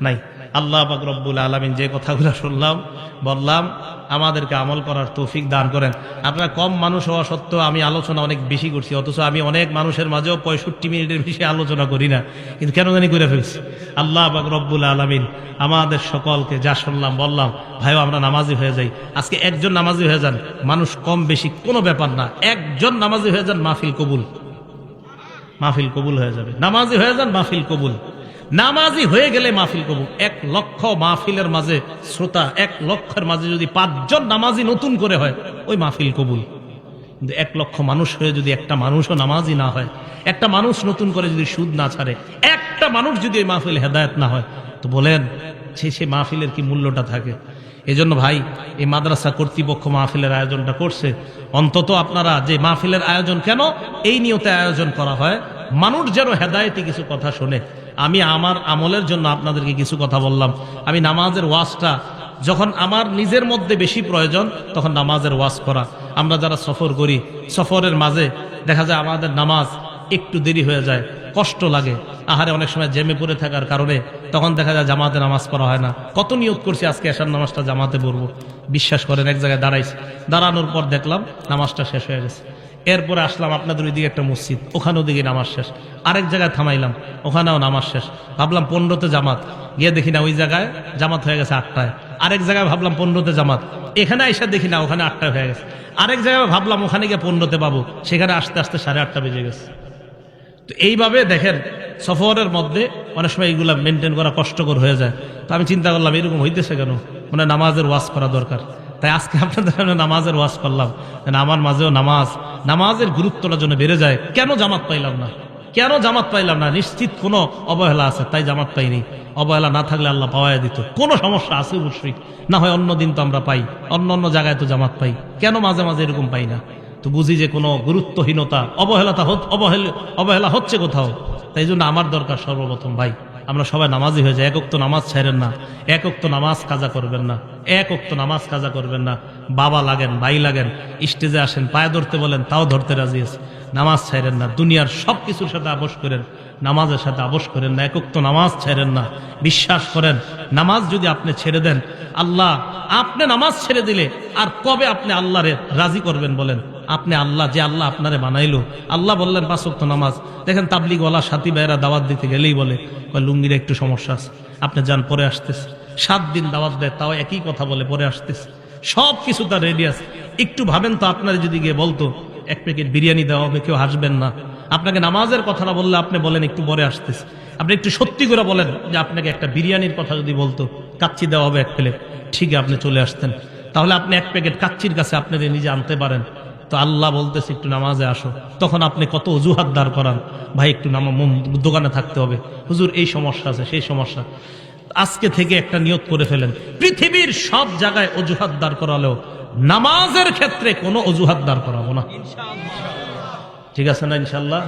নাই। আল্লাহ পাক রব্বুল আলামিন যে কথাগুলো শুনলাম বললাম, আমাদেরকে আমল করার তৌফিক দান করেন। আপনারা কম মানুষ হওয়া সত্ত্বেও আমি আলোচনা অনেক বেশি করছি, অথচ আমি অনেক মানুষের মাঝেও 65 মিনিটের বেশি আলোচনা করি না, কিন্তু কেন জানি করে ফেলছি। আল্লাহ পাক রব্বুল আলামিন আমাদের সকলকে যা শুনলাম বললাম, ভাইও আমরা নামাজি হয়ে যাই। আজকে একজন নামাজি হয়ে যান, মানুষ কম বেশি কোনো ব্যাপার না, একজন নামাজি হয়ে যান, মাহফিল কবুল, মাহফিল কবুল হয়ে যাবে। নামাজি হয়ে যান, মাহফিল কবুল। নামাজি হয়ে গেলে মাহফিল কবুল। 1 লক্ষ মাহফিলের মাঝে শ্রোতা, 1 লক্ষের মাঝে যদি 5 জন নামাজি নতুন করে হয়, ওই মাহফিল কবুল। কিন্তু 1 লক্ষ মানুষ হয়ে যদি একটা মানুষও নামাজি না হয়, একটা মানুষ নতুন করে যদি সুদ না ছাড়ে, একটা মানুষ যদি এই মাহফিল হেদায়েত না হয়, তো বলেন সে মাহফিলের কি মূল্যটা থাকে? এজন্য ভাই, এই মাদ্রাসা কর্তৃপক্ষ মাহফিলের আয়োজনটা করছে, অন্তত আপনারা যে মাহফিলের আয়োজন কেন এই নিয়তে আয়োজন করা হয়, মানুষ যেন হেদায়েতি কিছু কথা শোনে, আমি আমার আমলের জন্য আপনাদেরকে কিছু কথা বললাম। আমি নামাজের ওয়াজটা যখন আমার নিজের মধ্যে বেশি প্রয়োজন তখন নামাজের ওয়াজ করা। আমরা যারা সফর করি, সফরের মাঝে দেখা যায় আমাদের নামাজ একটু দেরি হয়ে যায়, কষ্ট লাগে। আহারে অনেক সময় জেমে পড়ে থাকার কারণে তখন দেখা যায় জামাতে নামাজ পড়া হয় না। কত নিয়ত করছি আজকে এশার নামাজটা জামাতে পড়বো, বিশ্বাস করেন এক জায়গায় দাঁড়াইছি, দাঁড়ানোর পর দেখলাম নামাজটা শেষ হয়ে গেছে। এরপরে আসলাম আপনাদের ওইদিকে একটা মসজিদ, ওখানেও দিকে নামাজ শেষ। আরেক জায়গায় থামাইলাম, ওখানেও নামাজ শেষ। ভাবলাম 15তে জামাত, গিয়ে দেখি না ওই জায়গায় জামাত হয়ে গেছে 8টায়। আরেক জায়গায় ভাবলাম 15তে জামাত, এখানে এসে দেখি না ওখানে 8টায় হয়ে গেছে। আরেক জায়গায় ভাবলাম ওখানে গিয়ে 15তে পাবো, সেখানে আসতে আসতে 8:30 বেজে গেছে। তো এইভাবে দেখেন সফরের মধ্যে অনেক সময় এইগুলা মেনটেন করা কষ্টকর হয়ে যায়। তো আমি চিন্তা করলাম এরকম হইতেছে কেন, মানে নামাজের ওয়াজ করা দরকার। তাই আজকে আপনাদের সামনে নামাজের ওয়াজ করলাম, আমার মাঝেও নামাজের গুরুত্বটা যেন বেড়ে যায়। কেন জামাত পাইলাম না, কেন জামাত পাইলাম না? নিশ্চিত কোনো অবহেলা আছে, তাই জামাত পাইনি। অবহেলা না থাকলে আল্লাহ পাওয়াই দিত। কোনো সমস্যা আছে অবশ্যই, না হয় অন্য দিন তো আমরা পাই, অন্য জায়গায় তো জামাত পাই, কেন মাঝে মাঝে এরকম পাই না? তো বুঝি যে কোনো গুরুত্বহীনতা, অবহেলা হচ্ছে কোথাও। তাই জন্য আমার দরকার সর্বপ্রথম ভাই আমরা সবাই নামাজি হয়ে যায়। এক ওয়াক্ত নামাজ ছাড়েন না, এক ওয়াক্ত নামাজ কাজা করবেন না, এক ওয়াক্ত নামাজ কাজা করবেন না। বাবা লাগেন, ভাই লাগেন, স্টেজে আসেন, পায়ে ধরতে বলেন, তাও ধরতে রাজি আছে। নামাজ ছাড়েন না, দুনিয়ার সব কিছুর সাথে আপোষ করেন, নামাজের সাথে আপোষ করেন না। এক ওয়াক্ত নামাজ ছাড়েন না। বিশ্বাস করেন নামাজ যদি আপনি ছেড়ে দেন, আল্লাহ আপনি নামাজ ছেড়ে দিলে আর কবে আপনি আল্লাহরে রাজি করবেন বলেন? আপনি আল্লাহ, যে আল্লাহ আপনারে বানাইলো, আল্লাহ বললেন 5 ওয়াক্ত নামাজ। দেখেন তাবলিগওয়ালা সাথী ভাইয়েরা দাওয়াত দিতে গেলেই বলে লুঙ্গির একটু সমস্যা আছে, আপনি যান পরে আসতেছে। 7 দিন দাওয়াত দেয়, তাও একই কথা বলে পরে আসতেছে। সব কিছু তার রেডি আছে। একটু ভাবেন তো, আপনার যদি গিয়ে বলতো 1 প্যাকেট বিরিয়ানি দেওয়া হবে, কেউ হাসবেন না। আপনাকে নামাজের কথা না বললে আপনি বলেন একটু পরে আসতেছে। আপনি একটু সত্যি করে বলেন যে আপনাকে একটা বিরিয়ানির কথা যদি বলতো, কাচ্চি দেওয়া হবে 1 প্লেট, ঠিক আপনি চলে আসতেন। তাহলে আপনি 1 প্যাকেট কাচ্চির কাছে আপনি নিজে আনতে পারেন। তো আল্লাহ বলতেছে একটু নামাজে আসো, তখন আপনি কত অজুহাত দাঁড় করান, ভাই একটু দোকানে থাকতে হবে, হুজুর এই সমস্যা আছে, সেই সমস্যা। আজকে থেকে একটা নিয়ত করে ফেলেন, পৃথিবীর সব জায়গায় অজুহাত দাঁড় করালেও নামাজের ক্ষেত্রে কোনো অজুহাত দাঁড় করাবো না। ঠিক আছে না ইনশাল্লাহ?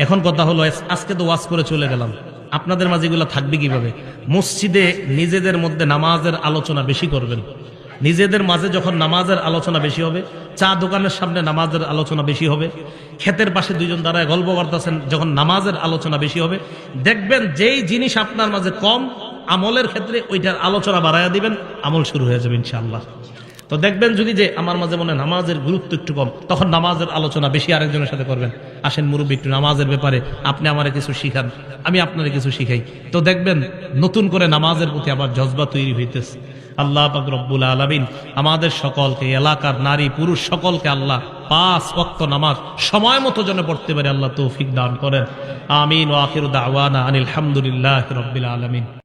এখন কথা হলো, আজকে তো ওয়াজ করে চলে গেলাম, আপনাদের মাঝে এগুলো থাকবে কিভাবে? মসজিদে নিজেদের মধ্যে নামাজের আলোচনা বেশি করবেন। নিজেদের মাঝে যখন নামাজের আলোচনা বেশি হবে, চা দোকানের সামনে নামাজের আলোচনা বেশি হবে, ক্ষেতের পাশে 2 জন দাঁড়ায় গল্প করতেছেন, যখন নামাজের আলোচনা বেশি হবে, দেখবেন যেই জিনিস আপনার মাঝে কম আমলের ক্ষেত্রে ওইটার আলোচনা বাড়াইয়া দিবেন, আমল শুরু হয়ে যাবে ইনশাআল্লাহ। তো দেখবেন যদি যে আমার মাঝে মনে নামাজের গুরুত্ব একটু কম, তখন নামাজের আলোচনা বেশি আরেকজনের সাথে করবেন। আসেন মুরব্বী, একটু নামাজের ব্যাপারে আপনি আমারে কিছু শিখান, আমি আপনারে কিছু শিখাই। তো দেখবেন নতুন করে নামাজের প্রতি আবার জজবা তৈরি হইতেছে। আল্লাহ পাক রব্বুল আলামিন আমাদের সকলকে, এলাকার নারী পুরুষ সকলকে আল্লাহ 5 ওয়াক্ত নামাজ সময় মতো যেন পড়তে পারে আল্লাহ তৌফিক দান করেন। আমিন। ওয়া আখিরু দাওয়ানা আনিল হামদুলিল্লাহি রাব্বিল আলামিন।